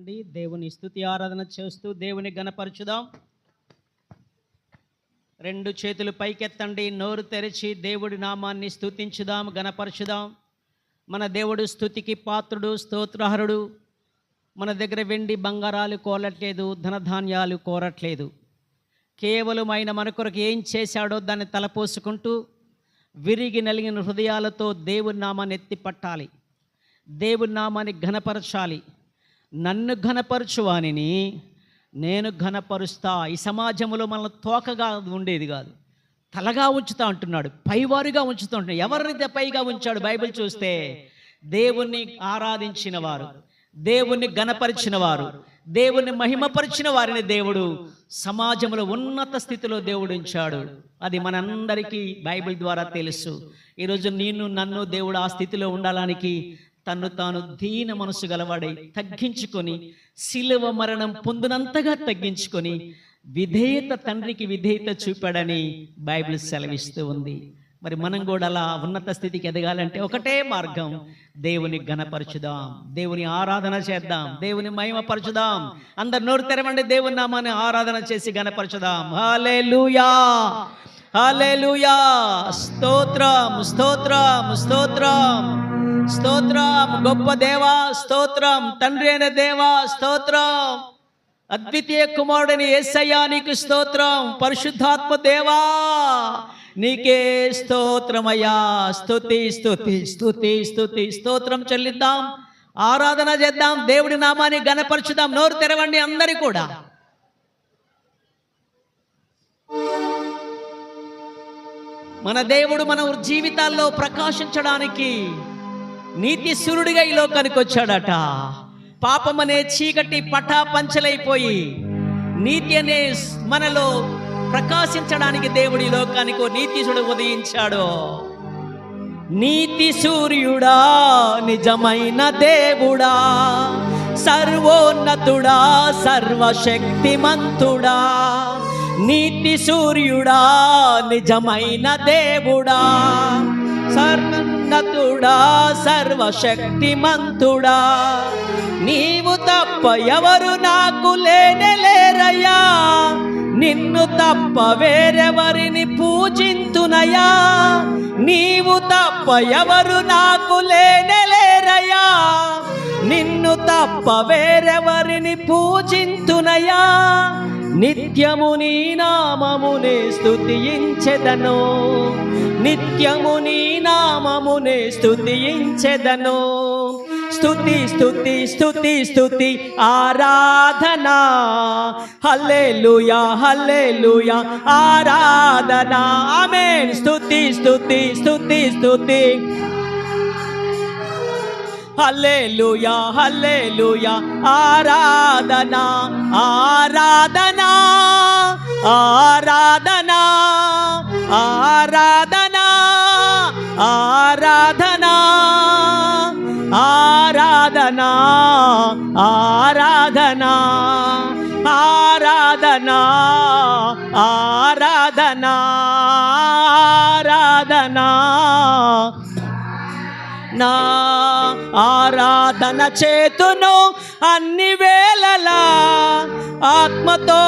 రండి, దేవుని స్తుతి ఆరాధన చేస్తూ దేవుని ఘనపరచుదాం. రెండు చేతులు పైకెత్తండి, నోరు తెరిచి దేవుడి నామాన్ని స్తుతించుదాం, ఘనపరచుదాం. మన దేవుడు స్తుతికి పాత్రుడు, స్తోత్రహరుడు. మన దగ్గర వెండి బంగారాలు కోరట్లేదు, ధనధాన్యాలు కోరట్లేదు. కేవలం ఆయన మన కొరకు ఏం చేశాడో దాన్ని తలపోసుకుంటూ విరిగి నలిగిన హృదయాలతో దేవుని నామాన్ని ఎత్తి పట్టాలి, దేవుని నామాన్ని ఘనపరచాలి. నన్ను ఘనపరచువానిని నేను ఘనపరుస్తా. ఈ సమాజంలో మనల్ని తోకగా ఉండేది కాదు, తలగా ఉంచుతా అంటున్నాడు, పైవారుగా ఉంచుతూ ఉంటున్నాడు. ఎవరిని పైగా ఉంచాడు? బైబిల్ చూస్తే దేవుణ్ణి ఆరాధించిన వారు, దేవుణ్ణి ఘనపరిచిన వారు, దేవుణ్ణి మహిమపరిచిన వారిని దేవుడు సమాజంలో ఉన్నత స్థితిలో దేవుడు ఉంచాడు. అది మనందరికీ బైబిల్ ద్వారా తెలుసు. ఈరోజు నన్ను దేవుడు ఆ స్థితిలో ఉండాలని తన్ను తాను దీన మనసు గలవాడై తగ్గించుకొని శిలువ మరణం పొందినంతగా తగ్గించుకొని విధేయత, తండ్రికి విధేయత చూపాడని బైబిల్ సెలవిస్తూ ఉంది. మరి మనం కూడా అలా ఉన్నత స్థితికి ఎదగాలంటే ఒకటే మార్గం, దేవుని ఘనపరచుదాం, దేవుని ఆరాధన చేద్దాం, దేవుని మహిమపరచుదాం. అందరు నోరు తెరవండి, దేవుని నామాన్ని ఆరాధన చేసి ఘనపరచుదాం. హల్లెలూయా, హల్లెలూయా. స్తోత్రం, స్తోత్రం, స్తోత్రం, స్తోత్రం. గొప్ప దేవా స్తోత్రం, తండ్రి అయిన దేవా స్తోత్రం, అద్వితీయ కుమారుడని యేసయ్యా నీకు స్తోత్రం. పరిశుద్ధాత్మ దేవా నీకే స్తోత్రమయ్యా. స్తుతి స్తుతి స్తుతి స్తుతి స్తోత్రం చెల్లిద్దాం, ఆరాధన చేద్దాం, దేవుడి నామాన్ని ఘనపరచుదాం. నోరు తెరవండి అందరి కూడా. మన దేవుడు మన జీవితాల్లో ప్రకాశించడానికి నీతి సూర్యుడిగా ఈ లోకానికి వచ్చాడట. పాపం అనే చీకటి పటాపంచలైపోయి నీతి అనే మనలో ప్రకాశించడానికి దేవుడి ఈ లోకానికి నీతిశుడు ఉదయించాడు. నీతి సూర్యుడా, నిజమైన దేవుడా, సర్వోన్నతుడా, సర్వశక్తిమంతుడా. నీతి సూర్యుడా, నిజమైన దేవుడా, సర్వోన్నతుడా, సర్వశక్తిమంతుడా. నీవు తప్ప ఎవరు నాకు లేరయ్యా, నిన్ను తప్ప వేరెవరిని పూజింతునయా. నీవు తప్ప ఎవరు నాకు లేరయ్యా, నిన్ను తప్ప వేరెవరిని పూజింతునయా. నిత్యము నీ నామమునే స్తుతించెదను, నిత్యము నీ నామమునే స్తుతించెదను. స్తుతి స్తుతి స్తుతి స్తుతి ఆరాధనా, హల్లెలూయా హల్లెలూయా ఆరాధనా. ఆమేన్. స్తుతి స్తుతి స్తుతి స్తుతి హల్లెలూయా హల్లెలూయా ఆరాధనా, ఆరాధనా, ఆరాధనా, ఆరాధనా, ఆరాధనా, ఆరాధనా, ఆరాధనా, ఆరాధనా, ఆరాధనా, ఆరాధనా. నా ఆరాధన చేతును అన్ని వేళలా, ఆత్మతో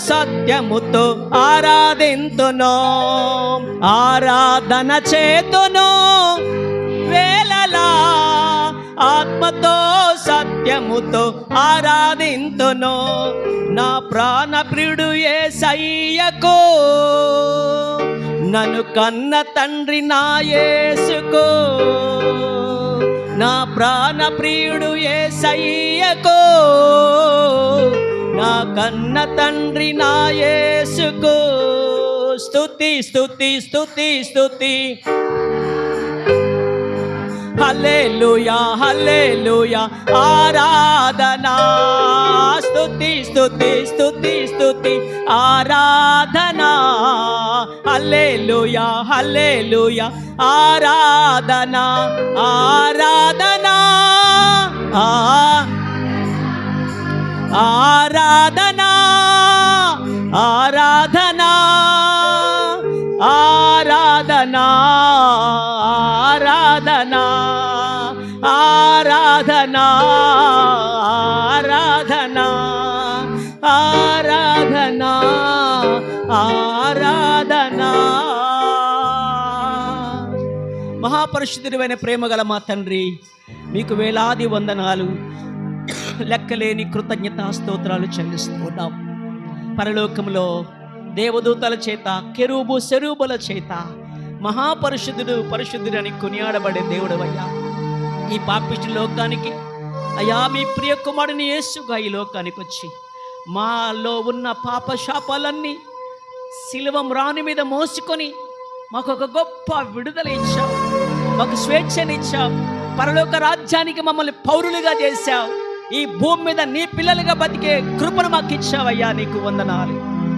సత్యముతో ఆరాధింతును. ఆరాధన చేతును వేళలా, ఆత్మతో సత్యముతో ఆరాధింతును. నా ప్రాణ ప్రియుడు యేసయ్యకు, నన్ను కన్న తండ్రి నా యేసుకు. నా ప్రాణ ప్రియుడు యేసయ్యకు, నా కన్న తండ్రి నా యేసుకు. స్తుతి స్తుతి స్తుతి స్తుతి హల్లెలూయా హల్లెలూయా ఆరాధనా. స్తుతి స్తుతి స్తుతి స్తుతి ఆరాధనా, హల్లెలూయా హల్లెలూయా ఆరాధనా, ఆరాధనా, ఆరాధనా, ఆరాధనా, ఆరాధనా, ఆరాధనా, ఆరాధనా, ఆరాధనా. ఆరాధనా ఆరాధనా. మహాపరిశుద్ధుడైన ప్రేమగల మా తండ్రి, మీకు వేలాది వందనాలు, లెక్కలేని కృతజ్ఞతా స్తోత్రాలు చెల్లిస్తున్నాం. పరలోకంలో దేవదూతల చేత, కెరూబు శరూబుల చేత మహాపరిశుద్ధుడు పరిశుద్ధుడు అని కొనియాడబడే దేవుడు అయ్యా. ఈ పాపిష్టి లోకానికి అయ్యా మీ ప్రియ కుమారుని యేసుగా ఈ లోకానికి వచ్చి మాలో ఉన్న పాప శాపాలన్నీ శిలువ మ్రాని మీద మోసుకొని మాకు ఒక గొప్ప విడుదల ఇచ్చావు, మాకు స్వేచ్ఛనిచ్చావు, పరలోక రాజ్యానికి మమ్మల్ని పౌరులుగా చేశావు. ఈ భూమి మీద నీ పిల్లలుగా బతికే కృపను మాకు ఇచ్చావయ్యా, నీకు వందనాలు.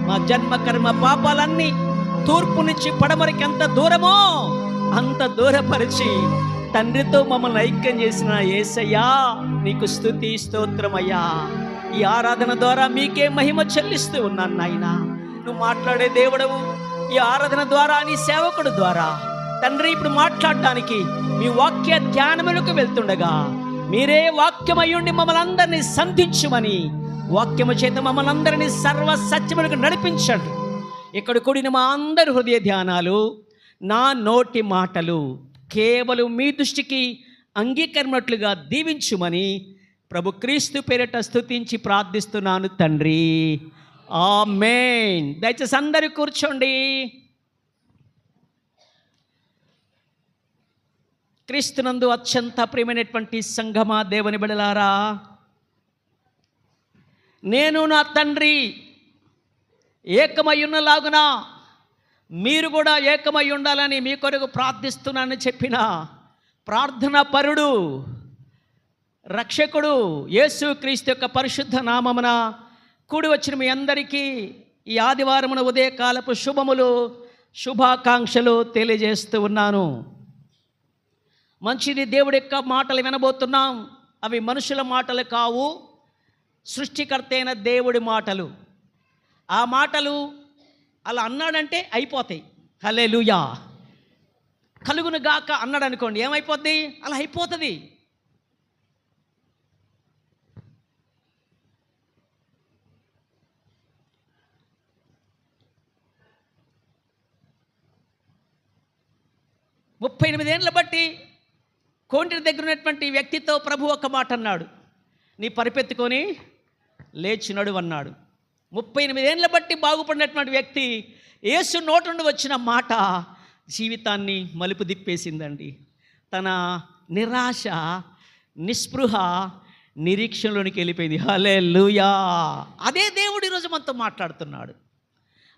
మా జన్మ కర్మ పాపాలన్నీ తూర్పు నుంచి పడమరికి ఎంత దూరమో అంత దూరపరిచి తండ్రితో మమ్మల్ని ఐక్యం చేసిన యేసయ్యా, నీకు స్తుతి స్తోత్రమయ్యా. ఈ ఆరాధన ద్వారా మీకే మహిమ చెల్లిస్తూ ఉన్నాను నాయనా. నువ్వు మాట్లాడే దేవుడవు. ఈ ఆరాధన ద్వారా నీ సేవకుడు ద్వారా తండ్రి ఇప్పుడు మాట్లాడటానికి మీ వాక్య ధ్యానములకు వెళ్తుండగా మీరే వాక్యమయ్యుండి మమ్మల్ని అందరినీ సంధించుమని, వాక్యము చేత మమ్మల్ని అందరినీ సర్వ సత్యములకు నడిపించండి. ఇక్కడ కూడిన మా అందరి హృదయ ధ్యానాలు, నా నోటి మాటలు కేవలం మీ దృష్టికి అంగీకరినట్లుగా దీవించుమని ప్రభు క్రీస్తు పేరిట స్తుతించి ప్రార్థిస్తున్నాను తండ్రి, ఆమేన్. దయచేసి అందరూ కూర్చోండి. క్రీస్తునందు అత్యంత ప్రియమైనటువంటి సంఘమా, దేవుని బిడ్డలారా, నేను నా తండ్రి ఏకమై ఉన్నలాగున మీరు కూడా ఏకమై ఉండాలని మీ కొరకు ప్రార్థిస్తున్నానని చెప్పిన ప్రార్థనా పరుడు, రక్షకుడు యేసు క్రీస్తు యొక్క పరిశుద్ధ నామమున కూడి వచ్చిన మీ అందరికీ ఈ ఆదివారమున ఉదయకాలపు శుభములు, శుభాకాంక్షలు తెలియజేస్తూ ఉన్నాను. మంచిది, దేవుడి యొక్క మాటలు వినబోతున్నాం. అవి మనుషుల మాటలు కావు, సృష్టికర్త అయిన దేవుడి మాటలు. ఆ మాటలు అలా అన్నాడంటే అయిపోతాయి. హల్లెలూయా. కలుగును గాక అన్నాడు అనుకోండి, ఏమైపోద్ది? అలా అయిపోతుంది. ముప్పై 38 ఏళ్ళ బట్టి కోంటి దగ్గర ఉన్నటువంటి వ్యక్తితో ప్రభు ఒక మాట అన్నాడు, నీ పరిపెత్తుకొని లేచి నడువు అన్నాడు. 38 ఏళ్ళ బట్టి బాగుపడినటువంటి వ్యక్తి యేసు నోటి నుండి వచ్చిన మాట జీవితాన్ని మలుపు తిప్పేసిందండి. తన నిరాశ, నిస్పృహ, నిరీక్షణలోనికి వెళ్ళిపోయింది. హల్లెలూయా. అదే దేవుడు ఈరోజు మనతో మాట్లాడుతున్నాడు.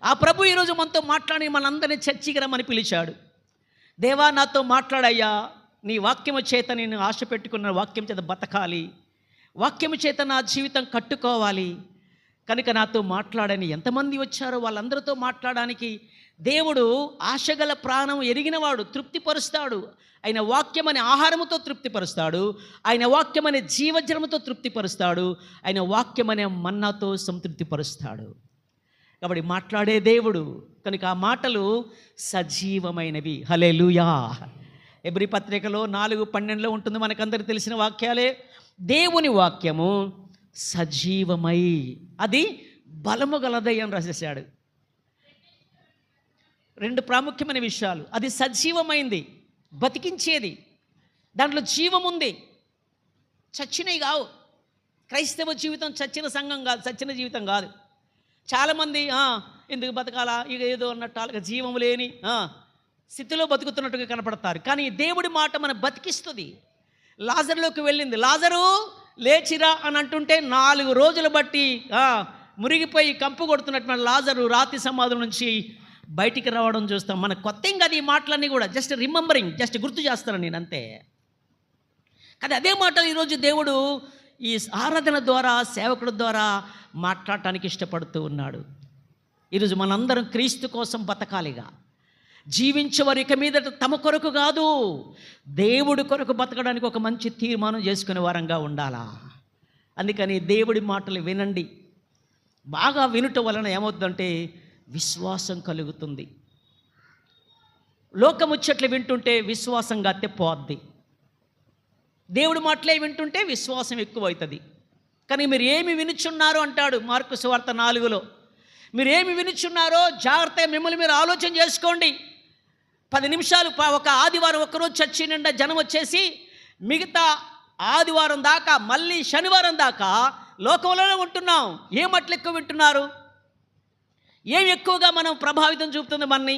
ఆ ప్రభు ఈరోజు మనతో మాట్లాడి మనందరినీ చర్చికి రమ్మని పిలిచాడు. దేవా, నాతో మాట్లాడయ్యా, నీ వాక్యము చేత నేను ఆశ పెట్టుకున్న వాక్యం చేత బతకాలి, వాక్యము చేత నా జీవితం కట్టుకోవాలి కనుక నాతో మాట్లాడని ఎంతమంది వచ్చారో వాళ్ళందరితో మాట్లాడడానికి దేవుడు ఆశగల ప్రాణం ఎరిగినవాడు, తృప్తిపరుస్తాడు. ఆయన వాక్యం అనే ఆహారముతో తృప్తిపరుస్తాడు, ఆయన వాక్యం అనే జీవజలముతో తృప్తిపరుస్తాడు, ఆయన వాక్యం అనే మన్నాతో సంతృప్తిపరుస్తాడు. కాబట్టి మాట్లాడే దేవుడు కనుక ఆ మాటలు సజీవమైనవి. హల్లెలూయా. ఎబ్రీ పత్రికలో 4:12 ఉంటుంది, మనకందరికి తెలిసిన వాక్యాలే. దేవుని వాక్యము సజీవమై అది బలము గలదై అని రాసేసాడు. 2 ప్రాముఖ్యమైన విషయాలు. అది సజీవమైంది, బతికించేది, దాంట్లో జీవం ఉంది. చచ్చినవి కావు. క్రైస్తవ జీవితం చచ్చిన సంఘం కాదు, చచ్చిన జీవితం కాదు. చాలామంది ఎందుకు బతకాలా ఇక ఏదో అన్నట్టు జీవం లేని స్థితిలో బతుకుతున్నట్టుగా కనపడతారు. కానీ దేవుడి మాట మన బతికిస్తుంది. లాజరులోకి వెళ్ళింది, లాజరు లేచిరా అని అంటుంటే 4 రోజులు బట్టి మురిగిపోయి కంపు కొడుతున్నటువంటి లాజరు రాతి సమాధుల నుంచి బయటికి రావడం చూస్తాం. మన కొత్త ఏం కాదు ఈ మాటలన్నీ కూడా, జస్ట్ రిమెంబరింగ్, జస్ట్ గుర్తు చేస్తాను నేను అంతే. కానీ అదే మాటలు ఈరోజు దేవుడు ఈ ఆరాధన ద్వారా, సేవకుడి ద్వారా మాట్లాడటానికి ఇష్టపడుతూ ఉన్నాడు. ఈరోజు మనందరం క్రీస్తు కోసం బతకాలిగా, జీవించేవారు ఇక మీదట తమ కొరకు కాదు దేవుడి కొరకు బతకడానికి ఒక మంచి తీర్మానం చేసుకునే వారంగా ఉండాలా. అందుకని దేవుడి మాటలు వినండి. బాగా వినుట వలన ఏమవుతుందంటే విశ్వాసం కలుగుతుంది. లోకముచ్చట్లు వింటుంటే విశ్వాసంగా తెప్పొద్ది. దేవుడి మాటలే వింటుంటే విశ్వాసం ఎక్కువ అవుతుంది. కానీ మీరు ఏమి వినుచున్నారు అంటాడు మార్కు సువార్త 4లో. మీరు ఏమి వినుచున్నారో జాగ్రత్తగా మిమ్మల్ని మీరు ఆలోచన చేసుకోండి. 10 నిమిషాలు ఒక ఆదివారం ఒక్కరోజు చర్చి నిండా జనం వచ్చేసి మిగతా ఆదివారం దాకా మళ్ళీ శనివారం దాకా లోకంలోనే ఉంటున్నాం. ఏం అట్లా ఎక్కువ వింటున్నారు? ఏం ఎక్కువగా మనం ప్రభావితం చూపుతుంది మనని?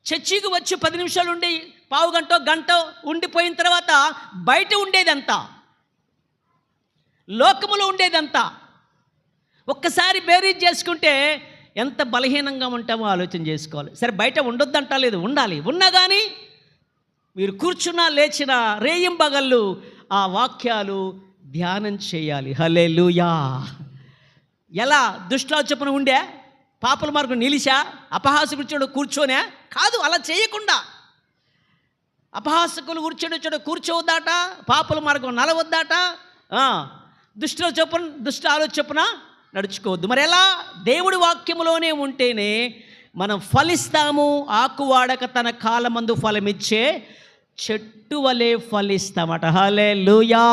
చర్చికి వచ్చి 10 నిమిషాలు ఉండి పావు గంట ఉండిపోయిన తర్వాత బయట ఉండేదంతా, లోకములో ఉండేదంతా ఒక్కసారి బేరీజ్ చేసుకుంటే ఎంత బలహీనంగా ఉంటామో ఆలోచన చేసుకోవాలి. సరే, బయట ఉండొద్దంటా లేదు, ఉండాలి. ఉన్నా కానీ మీరు కూర్చున్నా లేచినా రేయింబగళ్ళు ఆ వాక్యాలు ధ్యానం చేయాలి. హల్లెలూయా. ఎలా దుష్టాలోచన ఉండే పాపల మార్గం నిలిచా అపహాసకులు కూర్చోనే కాదు, అలా చేయకుండా అపహాసకులు కూర్చోవద్దాట, పాపల మార్గం నలవద్దాట, దుష్ట ఆలోచన నడుచుకోవద్దు. మరి ఎలా? దేవుడి వాక్యములోనే ఉంటేనే మనం ఫలిస్తాము. ఆకు వాడక తన కాలమందు ఫలమిచ్చే చెట్టు వలె ఫలిస్తామట. హల్లెలూయా.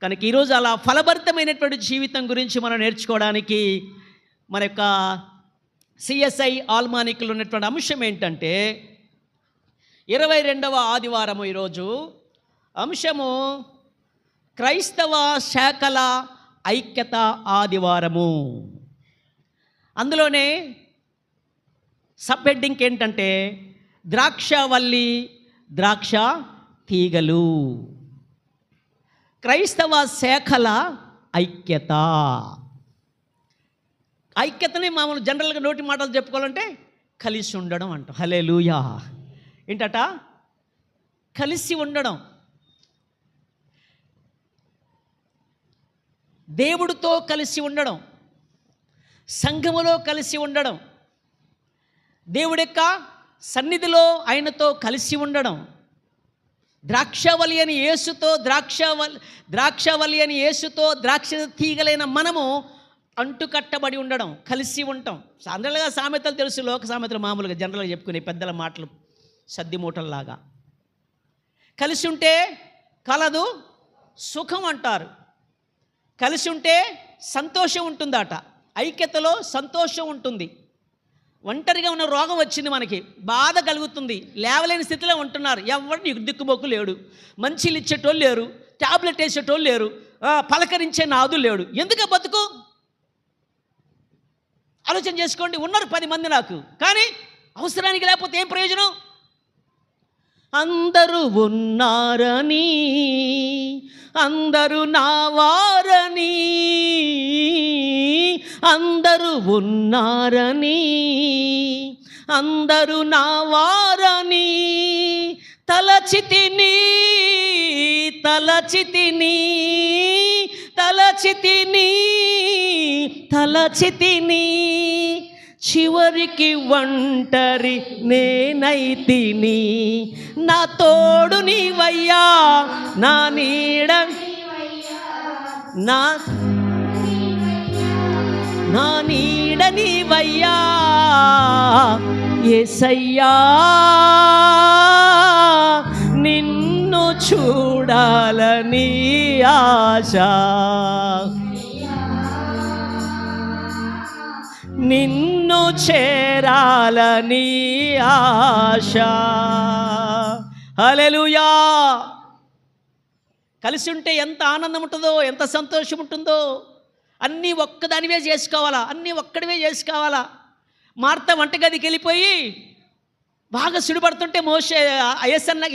కనుక ఈరోజు అలా ఫలభరితమైనటువంటి జీవితం గురించి మనం నేర్చుకోవడానికి మన యొక్క సిఎస్ఐ ఆల్మానిక్లో ఉన్నటువంటి అంశం ఏంటంటే 22వ ఆదివారము. ఈరోజు అంశము క్రైస్తవ శాఖల ఐక్యత ఆదివారము. అందులోనే సబ్ హెడ్డింగ్ ఏంటంటే ద్రాక్షవల్లి ద్రాక్ష తీగలు. క్రైస్తవ శాఖల ఐక్యత. ఐక్యతని మామూలు జనరల్గా నోటి మాటలు చెప్పుకోవాలంటే కలిసి ఉండడం అంట. హల్లెలూయా. ఏంటట? కలిసి ఉండడం. దేవుడితో కలిసి ఉండడం, సంఘములో కలిసి ఉండడం, దేవుడి యొక్క సన్నిధిలో ఆయనతో కలిసి ఉండడం, ద్రాక్షవల్లి అని యేసుతో ద్రాక్షవల్లి అని యేసుతో ద్రాక్ష తీగలైన మనము అంటుకట్టబడి ఉండడం, కలిసి ఉంటాం. జనరల్గా సామెతలు తెలుసు, లోక సామెతలు మామూలుగా జనరల్గా చెప్పుకునే పెద్దల మాటలు సద్ది మూటల్లాగా. కలిసి ఉంటే కలదు సుఖం అంటారు. కలిసి ఉంటే సంతోషం ఉంటుందట. ఐక్యతలో సంతోషం ఉంటుంది. ఒంటరిగా ఉన్న రోగం వచ్చింది, మనకి బాధ కలుగుతుంది, లేవలేని స్థితిలో ఉంటున్నారు. ఎవరు నీకు దిక్కుబొక్కు లేడు, మంచిలు ఇచ్చేటోళ్ళు లేరు, ట్యాబ్లెట్ వేసేటోళ్ళు లేరు, పలకరించే నాదు లేడు. ఎందుకు బతుకు? ఆలోచన చేసుకోండి. ఉన్నారు 10 మంది నాకు, కానీ అవసరానికి లేకపోతే ఏం ప్రయోజనం? అందరూ ఉన్నారని, అందరూ నా వారని, అందరూ ఉన్నారని, అందరూ నా వారని తలచితిని, తలచితిని, తలచితిని, తలచితిని, చివరికి ఒంటరి నేనైతిని, నా తోడు నీవయ్యా, నా నీడ నా నీడ నీవయ్యా, యేసయ్యా నిన్ను చూడాలని ఆశ, నిన్ను చేరాలని ఆశ. హల్లెలూయా. కలిసి ఉంటే ఎంత ఆనందం ఉంటుందో, ఎంత సంతోషం ఉంటుందో. అన్నీ ఒక్కదానివే చేసుకోవాలా, అన్నీ ఒక్కడివే చేసుకోవాలా. మార్త వంటగదికి వెళ్ళిపోయి బాగా సుడిపడుతుంటే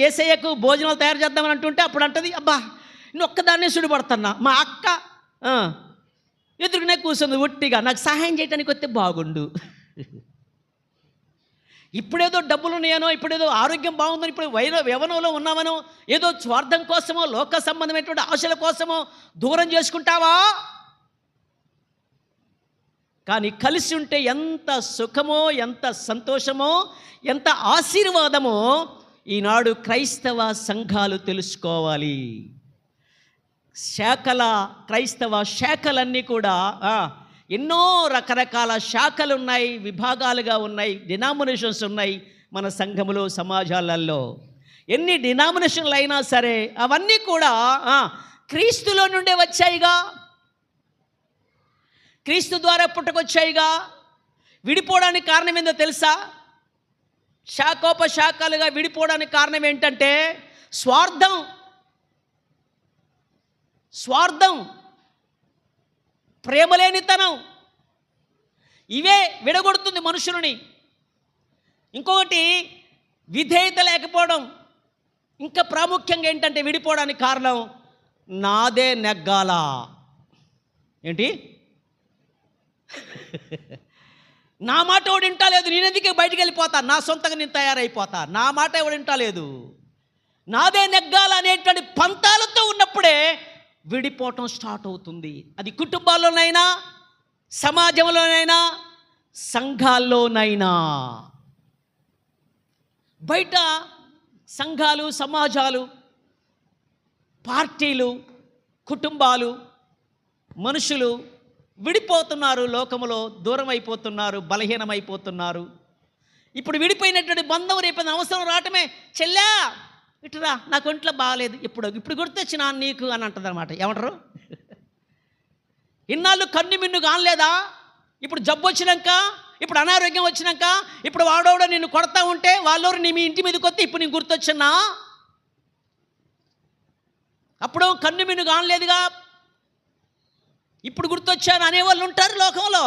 యేసయ్యకు భోజనాలు తయారు చేద్దామని అంటుంటే అప్పుడు అంటది, అబ్బా నేను ఒక్కదాన్నే సుడిపడుతున్నా, మా అక్క ఎదురుగానే కూర్చుంది ఒట్టిగా, నాకు సహాయం చేయడానికి వస్తే బాగుండు. ఇప్పుడేదో డబ్బులు ఉన్నాయనో, ఇప్పుడేదో ఆరోగ్యం బాగుందని, ఇప్పుడు యవ్వనంలో ఉన్నామనో, ఏదో స్వార్థం కోసమో, లోక సంబంధమైనటువంటి ఆశల కోసమో దూరం చేసుకుంటావా? కానీ కలిసి ఉంటే ఎంత సుఖమో, ఎంత సంతోషమో, ఎంత ఆశీర్వాదమో ఈనాడు క్రైస్తవ సంఘాలు తెలుసుకోవాలి. క్రైస్తవ శాఖలన్నీ కూడా ఎన్నో రకరకాల శాఖలు ఉన్నాయి, విభాగాలుగా ఉన్నాయి, డినామినేషన్స్ ఉన్నాయి మన సంఘములో, సమాజాలలో. ఎన్ని డినామినేషన్లు అయినా సరే అవన్నీ కూడా క్రీస్తులో నుండే వచ్చాయిగా, క్రీస్తు ద్వారా పుట్టుకొచ్చాయిగా. విడిపోవడానికి కారణం ఏందో తెలుసా? శాఖోపశాఖలుగా విడిపోవడానికి కారణం ఏంటంటే స్వార్థం, ప్రేమలేనితనం. ఇవే విడగొడుతుంది మనుషులని. ఇంకొకటి విధేయత లేకపోవడం. ఇంకా ప్రాముఖ్యంగా ఏంటంటే విడిపోవడానికి కారణం నాదే నెగ్గాల. ఏంటి? నా మాట ఎవడు వింటలేదు, నేనెందుకే బయటికి వెళ్ళిపోతా, నా సొంతంగా నేను తయారైపోతా, నా మాట ఎవడు వింటలేదు, నాదే నెగ్గాల అనేటువంటి పంతాలతో ఉన్నప్పుడే విడిపోవటం స్టార్ట్ అవుతుంది. అది కుటుంబాల్లోనైనా, సమాజంలోనైనా, సంఘాల్లోనైనా. బయట సంఘాలు, సమాజాలు, పార్టీలు, కుటుంబాలు, మనుషులు విడిపోతున్నారు, లోకములో దూరం అయిపోతున్నారు, బలహీనమైపోతున్నారు. ఇప్పుడు విడిపోయినటువంటి బంధం రేపు అవసరం రావటమే, చెల్లా ఇటురా నాకు ఒంట్లో బాగాలేదు, ఇప్పుడు గుర్తొచ్చినా నీకు అని అంటుంది అనమాట. ఏమంటారు? ఇన్నాళ్ళు కన్ను మిన్ను కానలేదా? ఇప్పుడు జబ్బు వచ్చినాక, ఇప్పుడు అనారోగ్యం వచ్చినాక, ఇప్పుడు వాడోడో నిన్ను కొడతా ఉంటే వాళ్ళెవరు నీ మీ ఇంటి మీదకి వస్తే ఇప్పుడు నీకు గుర్తొచ్చినా? అప్పుడు కన్ను మిన్ను కానలేదుగా, ఇప్పుడు గుర్తొచ్చాను అనేవాళ్ళు ఉంటారు లోకంలో.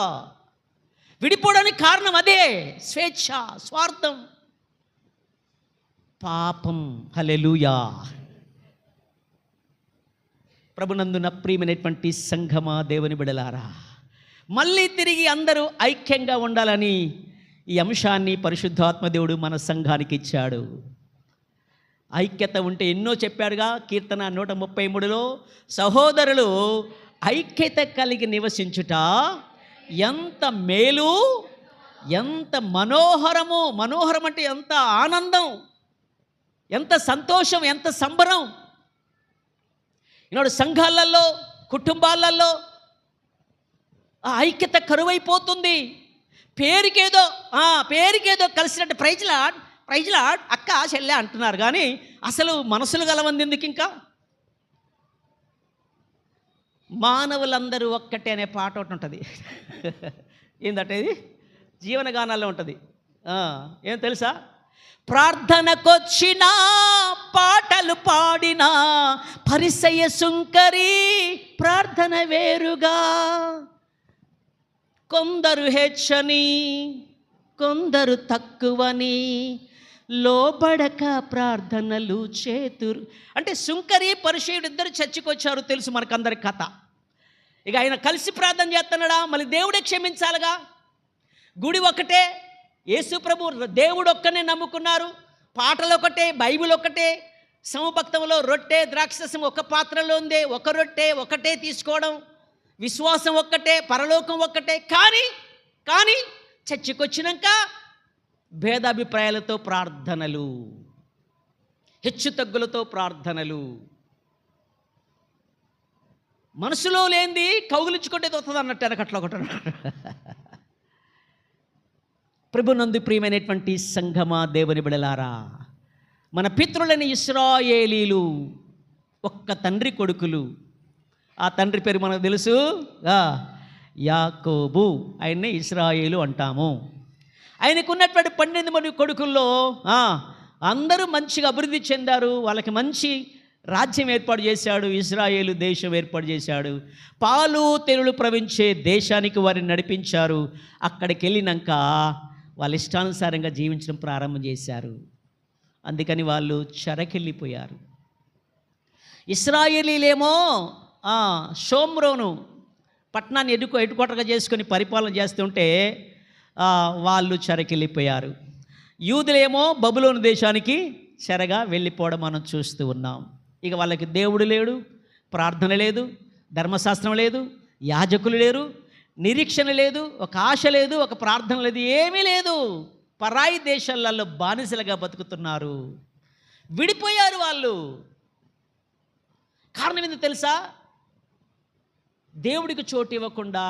విడిపోవడానికి కారణం అదే, స్వేచ్ఛ, స్వార్థం, పాపం. హల్లెలూయా. ప్రభునందున ప్రియమైనటువంటి సంఘమా, దేవుని బిడలారా, మళ్ళీ తిరిగి అందరూ ఐక్యంగా ఉండాలని ఈ అంశాన్ని పరిశుద్ధాత్మ దేవుడు మన సంఘానికి ఇచ్చాడు. ఐక్యత ఉంటే ఎన్నో చెప్పాడుగా. కీర్తన 133లో సహోదరులు ఐక్యత కలిగి నివసించుట ఎంత మేలు, ఎంత మనోహరము. మనోహరం అంటే ఎంత ఆనందం, ఎంత సంతోషం, ఎంత సంబరం. ఈనాడు సంఘాలలో, కుటుంబాలలో ఆ ఐక్యత కరువైపోతుంది. పేరుకేదో కలిసినట్టు ప్రైజ్ లాడ్ అక్క చెల్లె అంటున్నారు, కానీ అసలు మనసులు గలవంది ఎందుకు? ఇంకా మానవులందరూ ఒక్కటే అనే పాట ఒకటి ఉంటుంది. ఏంటంటే ఇది జీవనగానాల్లో ఉంటుంది. ఏం తెలుసా? ప్రార్థనకొచ్చిన పాటలు పాడిన పరిసయ సుంకరి ప్రార్థన వేరుగా, కొందరు హెచ్చని కొందరు తక్కువని లోబడక ప్రార్థనలు చేతురు. అంటే సుంకరి పరిసయుడు ఇద్దరు చర్చికొచ్చారు, తెలుసు మనకందరి కథ. ఇక ఆయన కలిసి ప్రార్థన చేస్తున్నాడా? మళ్ళీ దేవుడే క్షమించాలిగా. గుడి ఒకటే, యేసు ప్రభు దేవుడు ఒక్కనే నమ్ముకున్నారు. పాటలు ఒకటే, బైబిల్ ఒకటే, సమభక్తంలో రొట్టె ద్రాక్షరసం ఒక పాత్రలో ఉంది, ఒక రొట్టె ఒకటే తీసుకోవడం, విశ్వాసం ఒక్కటే, పరలోకం ఒక్కటే. కానీ చర్చికొచ్చినాక భేదాభిప్రాయాలతో ప్రార్థనలు, హెచ్చు తగ్గులతో ప్రార్థనలు. మనసులో లేనిది కౌగులించుకుంటే వస్తుంది అన్నట్టు వెనకట్లో ఒకటి. ప్రభునందు ప్రియమైనటువంటి సంఘమా, దేవుని బిడలారా, మన పితరులని ఇశ్రాయేలీలు ఒక్క తండ్రి కొడుకులు. ఆ తండ్రి పేరు మనకు తెలుసు, యాకోబు. ఆయన్ని ఇశ్రాయేలు అంటాము. ఆయనకున్నటువంటి 12 మంది కొడుకుల్లో అందరూ మంచిగా అభివృద్ధి చెందారు. వాళ్ళకి మంచి రాజ్యం ఏర్పాటు చేశాడు, ఇశ్రాయేలు దేశం ఏర్పాటు చేశాడు. పాలు తేనెలు ప్రవహించే దేశానికి వారిని నడిపించారు. అక్కడికి వెళ్ళినాక వాళ్ళ ఇష్టానుసారంగా జీవించడం ప్రారంభం చేశారు. అందుకని వాళ్ళు చెరకెళ్ళిపోయారు. ఇశ్రాయేలీలేమో షోమ్రోను పట్టణాన్ని హెడ్క్వార్టర్గా చేసుకొని పరిపాలన చేస్తుంటే వాళ్ళు చెరకెళ్ళిపోయారు. యూదులేమో బబులోను దేశానికి చెరగా వెళ్ళిపోవడం మనం చూస్తూ ఉన్నాం. ఇక వాళ్ళకి దేవుడు లేడు, ప్రార్థన లేదు, ధర్మశాస్త్రం లేదు, యాజకులు లేరు, నిరీక్షణ లేదు, ఒక ఆశ లేదు, ఒక ప్రార్థన లేదు, ఏమీ లేదు. పరాయి దేశాలలో బానిసలుగా బతుకుతున్నారు. విడిపోయారు వాళ్ళు. కారణం ఏందో తెలుసా? దేవుడికి చోటు ఇవ్వకుండా,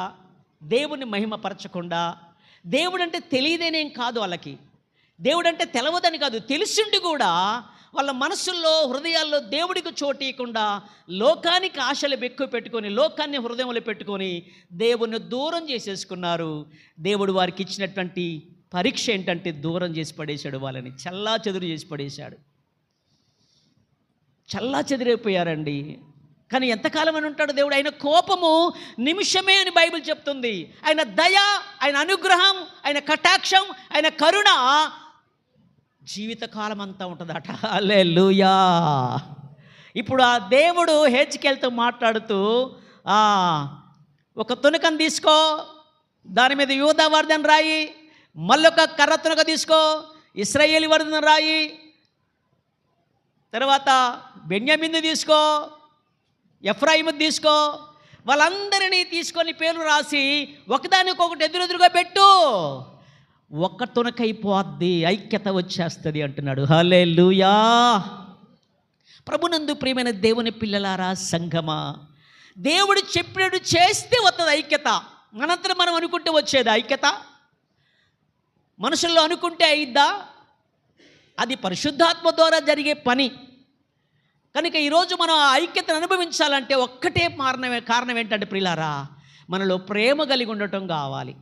దేవుడిని మహిమపరచకుండా. దేవుడు అంటే తెలియదేనేం కాదు వాళ్ళకి, దేవుడు అంటే తెలవదని కాదు, తెలిసిండి కూడా వాళ్ళ మనసుల్లో హృదయాల్లో దేవుడికి చోటీయకుండా లోకానికి ఆశలు ఎక్కువ పెట్టుకొని లోకాన్ని హృదయంలో పెట్టుకొని దేవుని దూరం చేసేసుకున్నారు. దేవుడు వారికి ఇచ్చినటువంటి పరీక్ష ఏంటంటే దూరం చేసి పడేశాడు, వాళ్ళని చల్లా చెదురు చేసి పడేశాడు. చల్లా చెదిరైపోయారండి. కానీ ఎంతకాలం అని ఉంటాడు దేవుడు? ఆయన కోపము నిమిషమే అని బైబిల్ చెప్తుంది. ఆయన దయ, ఆయన అనుగ్రహం, ఆయన కటాక్షం, ఆయన కరుణ జీవితకాలం అంతా ఉంటుందట. హల్లెలూయా. ఇప్పుడు ఆ దేవుడు హెజ్కేలుతో మాట్లాడుతూ ఒక తునకం తీసుకో, దాని మీద యూదా వర్ధన రాయి, మళ్ళొక కర్ర తునక తీసుకో, ఇశ్రాయేలు వర్ధన రాయి, తర్వాత బెన్యామీను తీసుకో, ఎఫ్రాయిము తీసుకో, వాళ్ళందరినీ తీసుకొని పేర్లు రాసి ఒకదానికొకటి ఎదురెదురుగా పెట్టు, ఒక్క తునకైపోద్ది, ఐక్యత వచ్చేస్తుంది అంటున్నాడు. హల్లెలూయా. ప్రభునందు ప్రియమైన దేవుని పిల్లలారా, సంఘమా, దేవుడు చెప్పినట్టు చేస్తే వస్తుంది ఐక్యత. మనంతరం మనం అనుకుంటే వచ్చేది ఐక్యత? మనుషుల్లో అనుకుంటే అయిద్దా? అది పరిశుద్ధాత్మ ద్వారా జరిగే పని. కనుక ఈరోజు మనం ఆ ఐక్యతను అనుభవించాలంటే ఒక్కటే కారణం ఏంటంటే ప్రియులారా, మనలో ప్రేమ కలిగి ఉండటం కావాలి.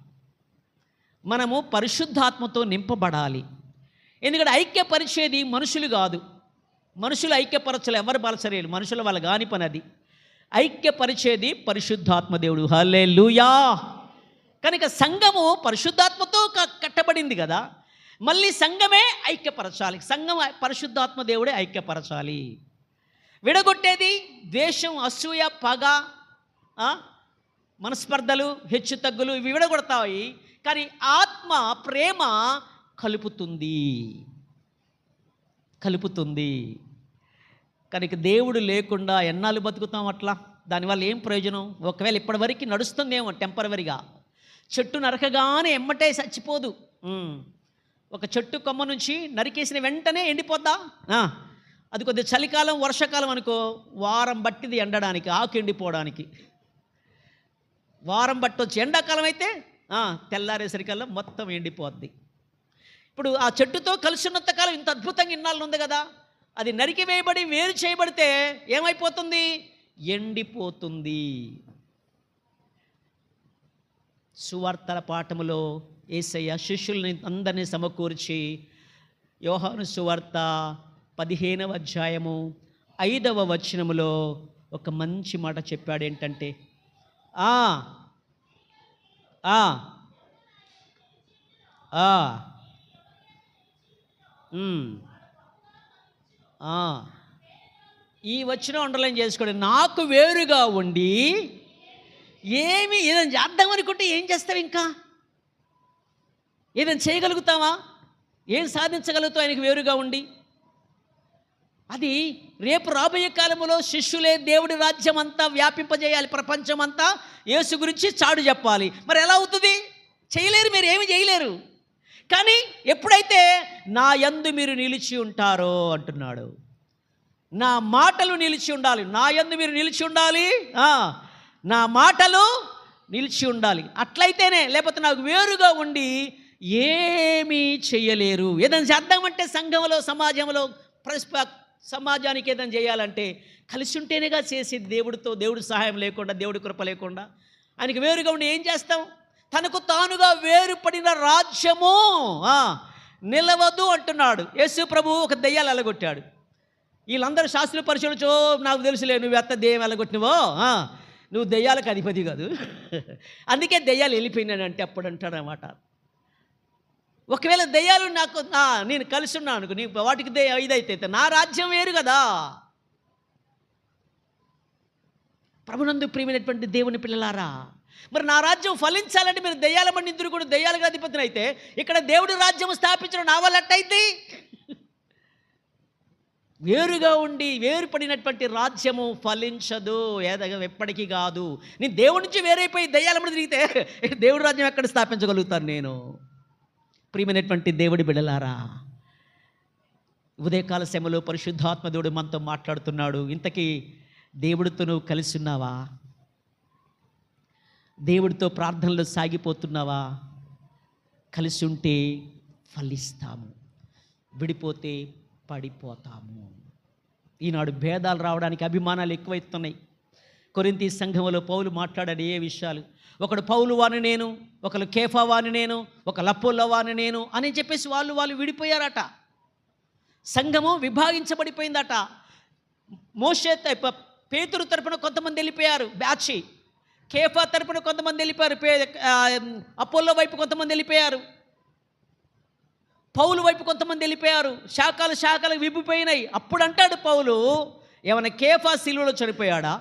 మనము పరిశుద్ధాత్మతో నింపబడాలి. ఎందుకంటే ఐక్యపరిచేది మనుషులు కాదు. మనుషులు ఐక్యపరచలు ఎవరు బలసరేలు, మనుషుల వాళ్ళ కాని పని అది. ఐక్యపరిచేది పరిశుద్ధాత్మ దేవుడు. హల్లెలూయా. కనుక సంఘము పరిశుద్ధాత్మతో కట్టబడింది కదా, మళ్ళీ సంఘమే ఐక్యపరచాలి. సంఘం పరిశుద్ధాత్మ దేవుడే ఐక్యపరచాలి. విడగొట్టేది ద్వేషం, అసూయ, పగ, మనస్పర్ధలు, హెచ్చు తగ్గులు, ఇవి విడగొడతాయి. కానీ ఆత్మ, ప్రేమ కలుపుతుంది. కనుక దేవుడు లేకుండా ఎన్నాళ్ళు బతుకుతాం అట్లా? దానివల్ల ఏం ప్రయోజనం? ఒకవేళ ఇప్పటివరకు నడుస్తుందేమో టెంపరవరీగా. చెట్టు నరకగానే ఎమ్మటే చచ్చిపోదు. ఒక చెట్టు కొమ్మ నుంచి నరికేసిన వెంటనే ఎండిపోద్దా? అది కొద్దిగా చలికాలం, వర్షాకాలం అనుకో, వారం బట్టిది ఎండడానికి, ఆకు ఎండిపోవడానికి వారం బట్టొచ్చి. ఎండాకాలం అయితే తెల్లారేసరికల్లా మొత్తం ఎండిపోద్ది. ఇప్పుడు ఆ చెట్టుతో కలిసి ఉన్నంత కాలం ఇంత అద్భుతంగా ఇన్నాళ్ళు ఉంది కదా, అది నరికివేయబడి వేరు చేయబడితే ఏమైపోతుంది? ఎండిపోతుంది. సువార్తల పాఠములో యేసయ్య శిష్యుల్ని అందరినీ సమకూర్చి యోహాను సువార్త 15వ అధ్యాయము 5వ వచనములో ఒక మంచి మాట చెప్పాడు. ఏంటంటే ఈ వచనం అండర్లైన్ చేసుకోండి. నాకు వేరుగా ఉండి ఏదైనా చేద్దాం అనుకుంటే ఏం చేస్తావు? ఇంకా ఏదైనా చేయగలుగుతావా? ఏం సాధించగలుగుతావు ఆయనకు వేరుగా ఉండి? అది రేపు రాబోయే కాలంలో శిష్యులే దేవుడి రాజ్యం అంతా వ్యాపింపజేయాలి. ప్రపంచం అంతా యేసు గురించి చాడు చెప్పాలి. మరి ఎలా అవుతుంది? చేయలేరు, మీరు ఏమి చేయలేరు. కానీ ఎప్పుడైతే నా యందు మీరు నిలిచి ఉంటారో అంటున్నాడు, నా మాటలు నిలిచి ఉండాలి. నా యందు మీరు నిలిచి ఉండాలి, నా మాటలు నిలిచి ఉండాలి. అట్లయితేనే, లేకపోతే నాకు వేరుగా ఉండి ఏమీ చెయ్యలేరు. ఏదైనా చేద్దామంటే సంఘంలో, సమాజంలో, సమాజానికి ఏదైనా చేయాలంటే కలిసి ఉంటేనేగా చేసేది. దేవుడి సహాయం లేకుండా, దేవుడి కృప లేకుండా ఆయనకి వేరుగా ఉండి ఏం చేస్తాం? తనకు తానుగా వేరుపడిన రాజ్యము నిలవదు అంటున్నాడు. యేసు ప్రభు ఒక దెయ్యాలు వెళ్ళగొట్టాడు. వీళ్ళందరూ శాస్త్రుల పరిశీలించో, నాకు తెలుసులే నువ్వు ఎత్త దెయ్యం వెళ్ళగొట్టినవో, నువ్వు దెయ్యాలకు అధిపతి కాదు, అందుకే దెయ్యాలు వెళ్ళిపోయినానంటే అప్పుడు అంటాడు అన్నమాట. ఒకవేళ దెయ్యాలు నేను కలిసి ఉన్నాను అనుకో, నీ వాటికి ఇదైతే నా రాజ్యం వేరు కదా. ప్రభునందు ప్రియమైనటువంటి దేవుని పిల్లలారా, మరి నా రాజ్యం ఫలించాలంటే మీరు దెయ్యాల మంది ఇద్దరు కూడా దెయ్యాలుగా అధిపతులు అయితే, ఇక్కడ దేవుడి రాజ్యం స్థాపించడం నా వల్ల ఎట్టయితే? వేరుగా ఉండి వేరుపడినటువంటి రాజ్యము ఫలించదు, ఎప్పటికీ కాదు. నేను దేవుడి నుంచి వేరైపోయి దెయ్యాల మంది తిరిగితే దేవుడి రాజ్యం ఎక్కడ స్థాపించగలుగుతాను నేను? ప్రియమైనటువంటి దేవుడి బిడ్డలారా, ఉదయకాల సమయంలో పరిశుద్ధాత్మ దేవుడు మనతో మాట్లాడుతున్నాడు. ఇంతకీ దేవుడితో నువ్వు కలిసి ఉన్నావా? దేవుడితో ప్రార్థనలు సాగిపోతున్నావా? కలిసి ఉంటే ఫలిస్తాము, విడిపోతే పడిపోతాము. ఈనాడు భేదాలు రావడానికి అభిమానాలు ఎక్కువైతున్నాయి. కొరింథీ సంఘంలో పౌలు మాట్లాడాడు ఏ విషయాలు. ఒకడు పౌలు వాని నేను, ఒకరు కేఫా వాని నేను, ఒక లపోల్ల వాని నేను అని చెప్పేసి వాళ్ళు విడిపోయారట. సంఘము విభాగించబడిపోయిందట. మోషే పేతురు తరపున కొంతమంది వెళ్ళిపోయారు బ్యాచి, కేఫా తరపున కొంతమంది వెళ్ళిపోయారు, అపోల్లో వైపు కొంతమంది వెళ్ళిపోయారు, పౌలు వైపు కొంతమంది వెళ్ళిపోయారు. శాఖలు విడిపోయినాయి. అప్పుడు అంటాడు పౌలు, ఏమైనా కేఫా సిలువలో చనిపోయాడా?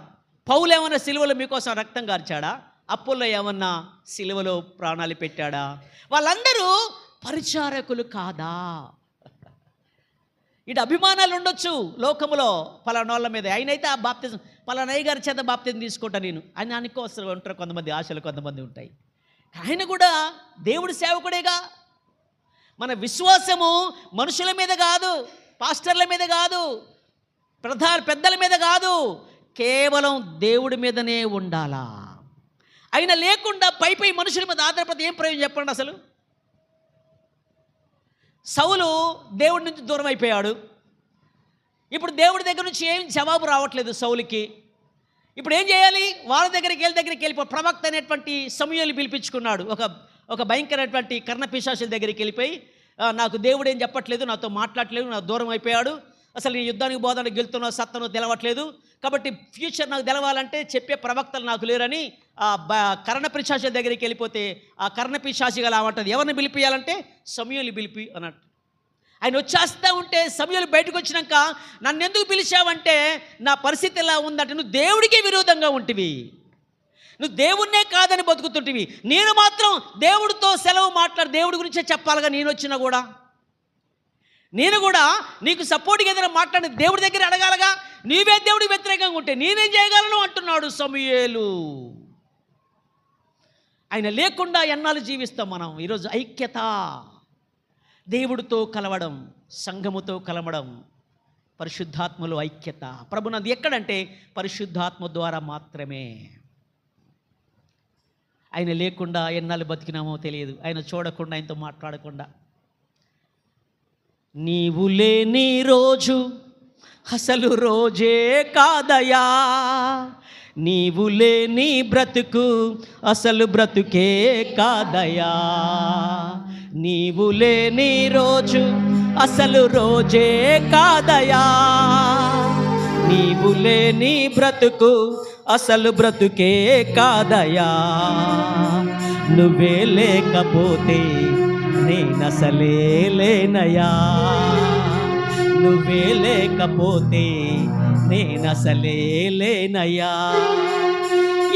పౌలు ఏమన్నా సిలువలో మీకోసం రక్తం కార్చాడా? అపోల్లో ఏమన్నా సిలువలో ప్రాణాలు పెట్టాడా? వాళ్ళందరూ పరిచారకులు కాదా? ఇటు అభిమానాలు ఉండొచ్చు లోకములో పలానోళ్ళ మీద. ఆయనైతే ఆ బాప్తిజం పలానయ్య గారి చేత బాప్తిజం తీసుకుంటా నేను అని అనుకోసం ఉంటారు కొంతమంది, ఆశలు కొంతమంది ఉంటాయి. ఆయన కూడా దేవుడి సేవకుడేగా. మన విశ్వాసము మనుషుల మీద కాదు, పాస్టర్ల మీద కాదు, పెద్దల మీద కాదు, కేవలం దేవుడి మీదనే ఉండాలా. ఆయన లేకుండా పై మనుషుల మీద ఆధారపడి ఏం ప్రయోజనం చెప్పండి అసలు. సౌలు దేవుడి నుంచి దూరం అయిపోయాడు. ఇప్పుడు దేవుడి దగ్గర నుంచి ఏం జవాబు రావట్లేదు సౌలుకి. ఇప్పుడు ఏం చేయాలి? వాళ్ళ దగ్గరికి వెళ్ళిపో. ప్రవక్త అనేటువంటి సమూయేలు పిలిపించుకున్నాడు. ఒక భయంకరమైనటువంటి కర్ణపిశాచుల దగ్గరికి వెళ్ళిపోయి, నాకు దేవుడు ఏం చెప్పట్లేదు, నాతో మాట్లాడట్లేదు, నాకు దూరం అయిపోయాడు, అసలు నేను యుద్ధానికి పోదానికి వెళ్తున్నా సత్తను తెలవట్లేదు, కాబట్టి ఫ్యూచర్ నాకు తెలవాలంటే చెప్పే ప్రవక్తలు నాకు లేరని కర్ణపిశాచుల దగ్గరికి వెళ్ళిపోతే ఆ కర్ణపిశాచి గల ఏమంటుంది, ఎవరిని పిలిపియాలంటే సమూయేలు పిలిపి అన్నట్టు. ఆయన వచ్చేస్తూ ఉంటే సమూయేలు బయటకు వచ్చినాక, నన్ను ఎందుకు పిలిచావంటే నా పరిస్థితి ఎలా ఉందంటే, నువ్వు దేవుడికి విరోధంగా ఉంటివి, నువ్వు దేవుణ్ణే కాదని బతుకుతుంటివి, నేను మాత్రం దేవుడితో సెలవు మాట్లాడి దేవుడి గురించే చెప్పాలిగా. నేను కూడా నీకు సపోర్ట్గా ఏదైనా మాట్లాడి దేవుడి దగ్గర అడగాలగా. నీవే దేవుడికి వ్యతిరేకంగా ఉంటే నేనేం చేయగలను అంటున్నాడు సమూయేలు. ఆయన లేకుండా ఎన్నాళ్ళు జీవిస్తాం మనం? ఈరోజు ఐక్యత, దేవుడితో కలవడం, సంఘముతో కలవడం, పరిశుద్ధాత్మలో ఐక్యత. ప్రభునందు ఎక్కడంటే పరిశుద్ధాత్మ ద్వారా మాత్రమే. ఆయన లేకుండా ఎన్నాళ్ళు బతికినామో తెలియదు. ఆయన చూడకుండా, ఆయనతో మాట్లాడకుండా. నీవు లేని రోజు అసలు రోజే కాదయా, నీవు లేని బ్రతుకు అసలు బ్రతుకే కాదయా, నీవు లేని రోజు అసలు రోజే కాదయా, నీవు లేని బ్రతుకు అసలు బ్రతుకే కాదయా, నువ్వే లేకపోతే నేనసలే లేనయా, నువ్వే లేకపోతే నేనసలే లేనయా.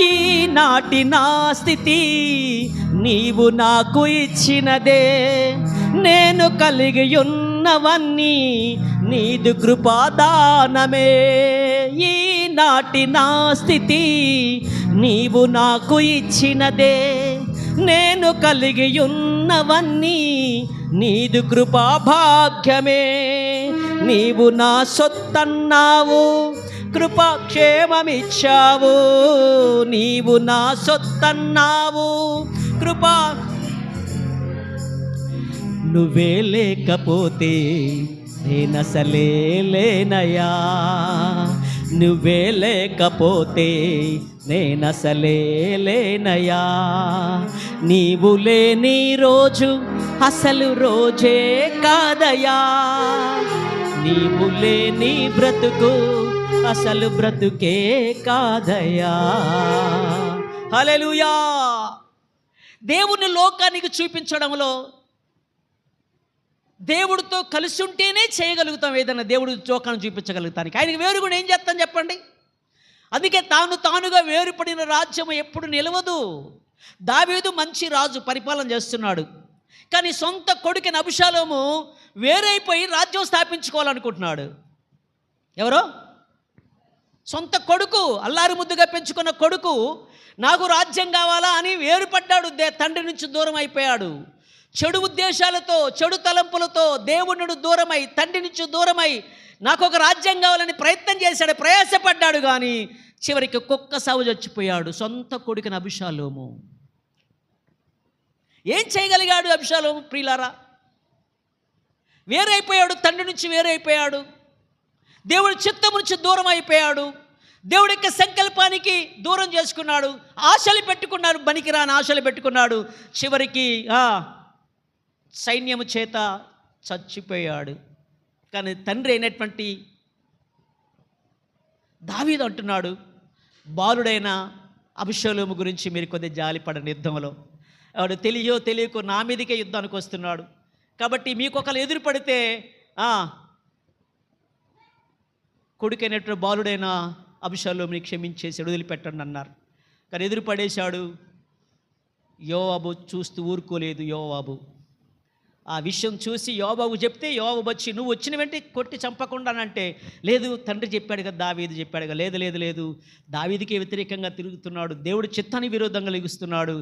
ఈనాటి నా స్థితి నీవు నాకు ఇచ్చినదే, నేను కలిగి ఉన్నవన్నీ నీదు కృపాదానమే. ఈనాటి నా స్థితి నీవు నాకు ఇచ్చినదే, నేను కలిగి ఉన్నవన్నీ నీదు కృపాభాగ్యమే. నీవు నా సొత్తన్నావు, కృపాక్షేమమిచ్చావు, నీవు నా సొత్తన్నావు, కృపా. నువ్వే లేకపోతే నేనసలే లేనయా, నువ్వే లేకపోతే నేనసలే లేనయా, నీవు లేని రోజు అసలు రోజే కాదయా, నీవు లేని బ్రతుకు అసలు బ్రతుకే కాదయా. హల్లెలూయా. దేవుని లోకానికి చూపించడంలో, దేవుడితో కలిసి ఉంటేనే చేయగలుగుతాం ఏదన్నా. దేవుడు లోకాన్ని చూపించగలుగుతానికి ఆయనకి వేరు కూడా ఏం చేస్తాం చెప్పండి? అందుకే తానుగా వేరుపడిన రాజ్యం ఎప్పుడు నిలవదు. దావీదు మంచి రాజు, పరిపాలన చేస్తున్నాడు, కానీ సొంత కొడుకుని అబషాలోము వేరైపోయి రాజ్యం స్థాపించుకోవాలనుకుంటున్నాడు. ఎవరో సొంత కొడుకు, అల్లారి ముద్దుగా పెంచుకున్న కొడుకు నాకు రాజ్యం కావాలా అని వేరుపడ్డాడు, తండ్రి నుంచి దూరం అయిపోయాడు. చెడు ఉద్దేశాలతో, చెడు తలంపులతో దేవుడు దూరమై, తండ్రి నుంచి దూరమై నాకు ఒక రాజ్యం కావాలని ప్రయత్నం చేశాడు, ప్రయాసపడ్డాడు, కానీ చివరికి కుక్క సావు చచ్చిపోయాడు. సొంత కొడుకుని అబషాలోము. ఏం చేయగలిగాడు అబషాలోము? ప్రియులారా, వేరైపోయాడు, తండ్రి నుంచి వేరైపోయాడు, దేవుడి చిత్తం నుంచి దూరం అయిపోయాడు, దేవుడి యొక్క సంకల్పానికి దూరం చేసుకున్నాడు, ఆశలు పెట్టుకున్నాడు, పనికిరాని ఆశలు పెట్టుకున్నాడు. చివరికి సైన్యము చేత చచ్చిపోయాడు. కానీ తండ్రి అయినటువంటి దావీదు అంటున్నాడు, బాలుడైన అబషలోము గురించి మీరు కొద్దిగా జాలిపడండి. యుద్ధంలో వాడు తెలియకో నా మీదకే యుద్ధానికి వస్తున్నాడు, కాబట్టి మీకు ఒకరు ఎదురు పడితే కొడుకైనటువంటి బాలుడైన అబషలోముని క్షమించేసి వదిలిపెట్టండి అన్నారు. కానీ ఎదురు పడేశాడు. యోవాబు చూస్తూ ఊరుకోలేదు. యోవాబు ఆ విషయం చూసి యోవాబు చెప్తే యోవాబు వచ్చి నువ్వు వచ్చిన వెంటనే కొట్టి చంపకుండానంటే, లేదు తండ్రి చెప్పాడు కదా, దావీదు చెప్పాడు కదా, లేదు దావీదుకి వ్యతిరేకంగా తిరుగుతున్నాడు, దేవుడి చిత్తానికి విరోధంగా లెగుస్తున్నాడు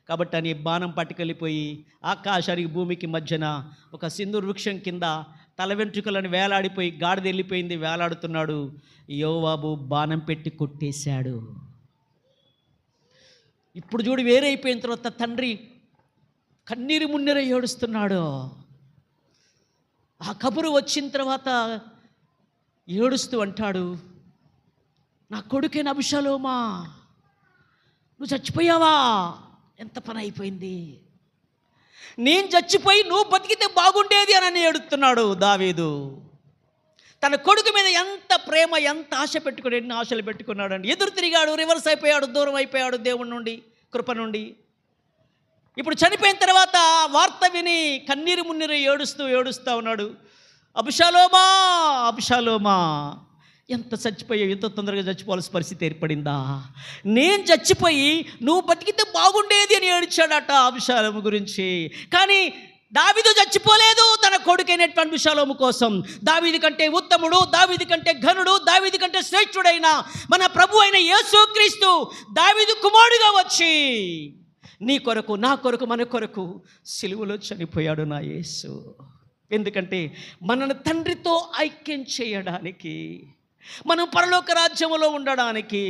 కాబట్టి అని బాణం పట్టుకెళ్ళిపోయి ఆకాశానికి భూమికి మధ్యన ఒక సింధూర వృక్షం కింద తల వెంట్రుకలను వేలాడిపోయి గాడిద వెళ్ళిపోయింది, వేలాడుతున్నాడు. యోవాబు బాణం పెట్టి కొట్టేశాడు. ఇప్పుడు చూడు, వేరైపోయిన తర్వాత తండ్రి కన్నీరు మున్నీరు ఏడుస్తున్నాడు. ఆ కబురు వచ్చిన తర్వాత ఏడుస్తూ అంటాడు, నా కొడుకైన అబషలోమా, నువ్వు చచ్చిపోయావా? ఎంత పని అయిపోయింది, నేను చచ్చిపోయి నువ్వు బతికితే బాగుండేది అని ఏడుస్తున్నాడు దావీదు. తన కొడుకు మీద ఎంత ప్రేమ, ఎంత ఆశ పెట్టుకుని, ఎన్ని ఆశలు పెట్టుకున్నాడండి. ఎదురు తిరిగాడు, రివర్స్ అయిపోయాడు, దూరం అయిపోయాడు దేవుడి నుండి, కృప నుండి. ఇప్పుడు చనిపోయిన తర్వాత వార్త విని కన్నీరు మున్నీరు ఏడుస్తూ ఉన్నాడు. అబషలోమా, ఎంత చచ్చిపోయావు, ఎంత తొందరగా చచ్చిపోవాల్సిన పరిస్థితి ఏర్పడిందా? నేను చచ్చిపోయి నువ్వు బతికితే బాగుండేది అని ఏడ్చాడట అబషలోము గురించి. కానీ దావీదు చచ్చిపోలేదు తన కొడుకైనటువంటి అబషలోము కోసం. దావీదు కంటే ఉత్తముడు, దావీదు కంటే ఘనుడు, దావీదు కంటే శ్రేష్ఠుడైన మన ప్రభు అయిన యేసుక్రీస్తు దావీదు కుమారుడుగా వచ్చి నీ కొరకు, నా కొరకు, మన కొరకు సిలువలో చనిపోయాడు నా యేసు. ఎందుకంటే మనల్ని తండ్రితో ఐక్యం చేయడానికి, మనం పరలోక రాజ్యంలో ఉండడానికి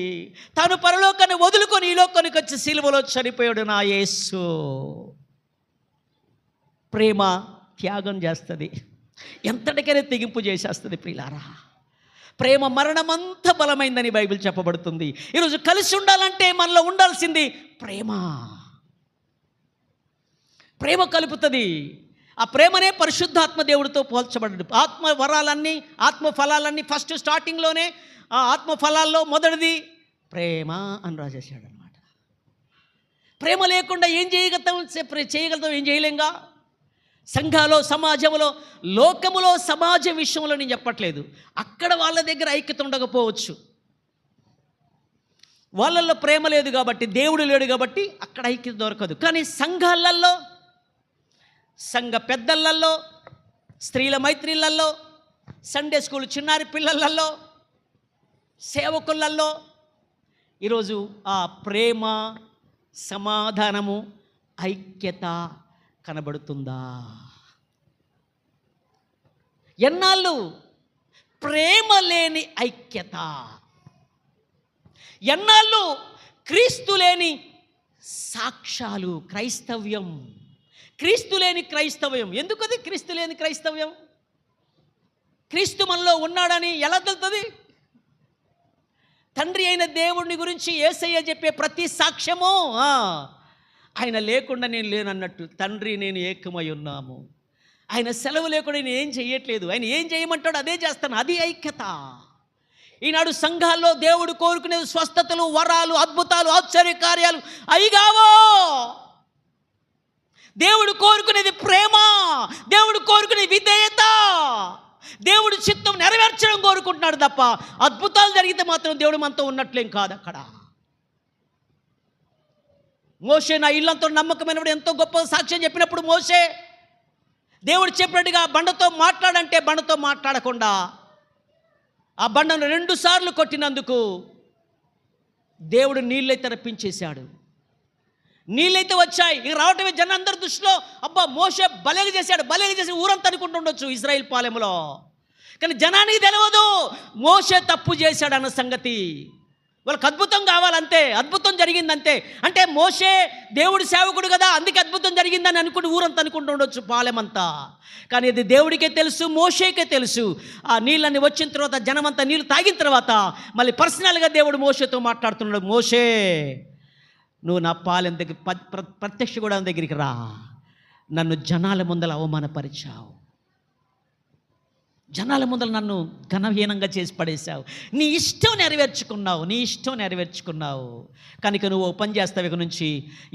తాను పరలోకాన్ని వదులుకొని ఈ లోకానికి వచ్చి సిలువలో చనిపోయాడు నా యేసు. ప్రేమ త్యాగం చేస్తుంది, ఎంతటికైనా తెగింపు చేసేస్తుంది ప్రియులారా. ప్రేమ మరణమంత బలమైందని బైబిల్ చెప్పబడుతుంది. ఈరోజు కలిసి ఉండాలంటే మనలో ఉండాల్సింది ప్రేమ. ప్రేమ కలుపుతుంది. ఆ ప్రేమనే పరిశుద్ధాత్మ దేవుడితో పోల్చబడ్డది. ఆత్మ వరాలన్నీ, ఆత్మ ఫలాలన్నీ ఫస్ట్ స్టార్టింగ్లోనే ఆ ఆత్మ ఫలాల్లో మొదటిది ప్రేమ అని రాసేసాడు అనమాట. ప్రేమ లేకుండా ఏం చేయగలుగుతాం? ఏం చేయలేంగా. సంఘాలో, సమాజంలో, లోకములో, సమాజ విషయంలో నేను చెప్పట్లేదు, అక్కడ వాళ్ళ దగ్గర ఐక్యత ఉండకపోవచ్చు, వాళ్ళల్లో ప్రేమ లేదు కాబట్టి, దేవుడు లేడు కాబట్టి అక్కడ ఐక్యత దొరకదు. కానీ సంఘాలలో, సంఘ పెద్దలలో, స్త్రీల మైత్రిలలో, సండే స్కూల్ చిన్నారి పిల్లలలో, సేవకులలో ఈరోజు ఆ ప్రేమ, సమాధానము, ఐక్యత కనబడుతుందా? ఎన్నాళ్ళు ప్రేమ లేని ఐక్యత, ఎన్నాళ్ళు క్రీస్తు లేని సాక్ష్యాలు, క్రైస్తవ్యం, క్రీస్తు లేని క్రైస్తవ్యం. ఎందుకది క్రీస్తు లేని క్రైస్తవ్యం? క్రీస్తు మనలో ఉన్నాడని ఎలా తెలుస్తుంది? తండ్రి అయిన దేవుడిని గురించి యేసయ్య చెప్పే ప్రతి సాక్ష్యము ఆయన లేకుండా నేను లేనన్నట్టు. తండ్రి నేను ఏకమై ఉన్నాము, ఆయన సెలవు లేకుండా నేను ఏం చేయట్లేదు, ఆయన ఏం చేయమంటాడు అదే చేస్తాను, అది ఐక్యత. ఈనాడు సంఘాల్లో దేవుడు కోరుకునేది స్వస్థతలు, వరాలు, అద్భుతాలు, ఆశ్చర్య కార్యాలు అవి కావో. దేవుడు కోరుకునేది ప్రేమ, దేవుడు కోరుకునేది విధేయత, దేవుడు చిత్తం నెరవేర్చడం కోరుకుంటున్నాడు తప్ప అద్భుతాలు జరిగితే మాత్రం దేవుడు మనతో ఉన్నట్లేం కాదు. అక్కడ మోషే నా ఇల్లంతో నమ్మకమైనప్పుడు ఎంతో గొప్ప సాక్ష్యం చెప్పినప్పుడు మోషే దేవుడు చెప్పినట్టుగా బండతో మాట్లాడంటే బండతో మాట్లాడకుండా ఆ బండను 2 సార్లు కొట్టినందుకు దేవుడు నీళ్ళైతే రప్పించేశాడు. నీళ్ళైతే వచ్చాయి. ఇక రావటమే జనం అందరి దృష్టిలో అబ్బా మోషే బలేగా చేసి ఊరంతా అనుకుంటూ ఉండొచ్చు ఇశ్రాయేల్ పాలెంలో. కానీ జనానికి తెలియదు మోషే తప్పు చేశాడు అన్న సంగతి. వాళ్ళకి అద్భుతం కావాలంతే, అద్భుతం జరిగిందంతే. అంటే మోషే దేవుడి సేవకుడు కదా, అందుకే అద్భుతం జరిగిందని అనుకుని ఊరంతా అనుకుంటూ ఉండొచ్చు, పాలెమంతా. కానీ ఇది దేవుడికే తెలుసు, మోషేకే తెలుసు. ఆ నీళ్ళని వచ్చిన తర్వాత, జనమంతా నీళ్ళు తాగిన తర్వాత మళ్ళీ పర్సనల్గా దేవుడు మోషేతో మాట్లాడుతున్నాడు. మోషే, నువ్వు నా పాలెం దగ్గర ప్రత్యక్ష కూడా దగ్గరికి రా. నన్ను జనాల ముందల అవమానపరిచావు, జనాల ముందర నన్ను ఘనహీనంగా చేసి పడేశావు. నీ ఇష్టం నెరవేర్చుకున్నావు. కనుక నువ్వు పని చేస్తావు, ఇక నుంచి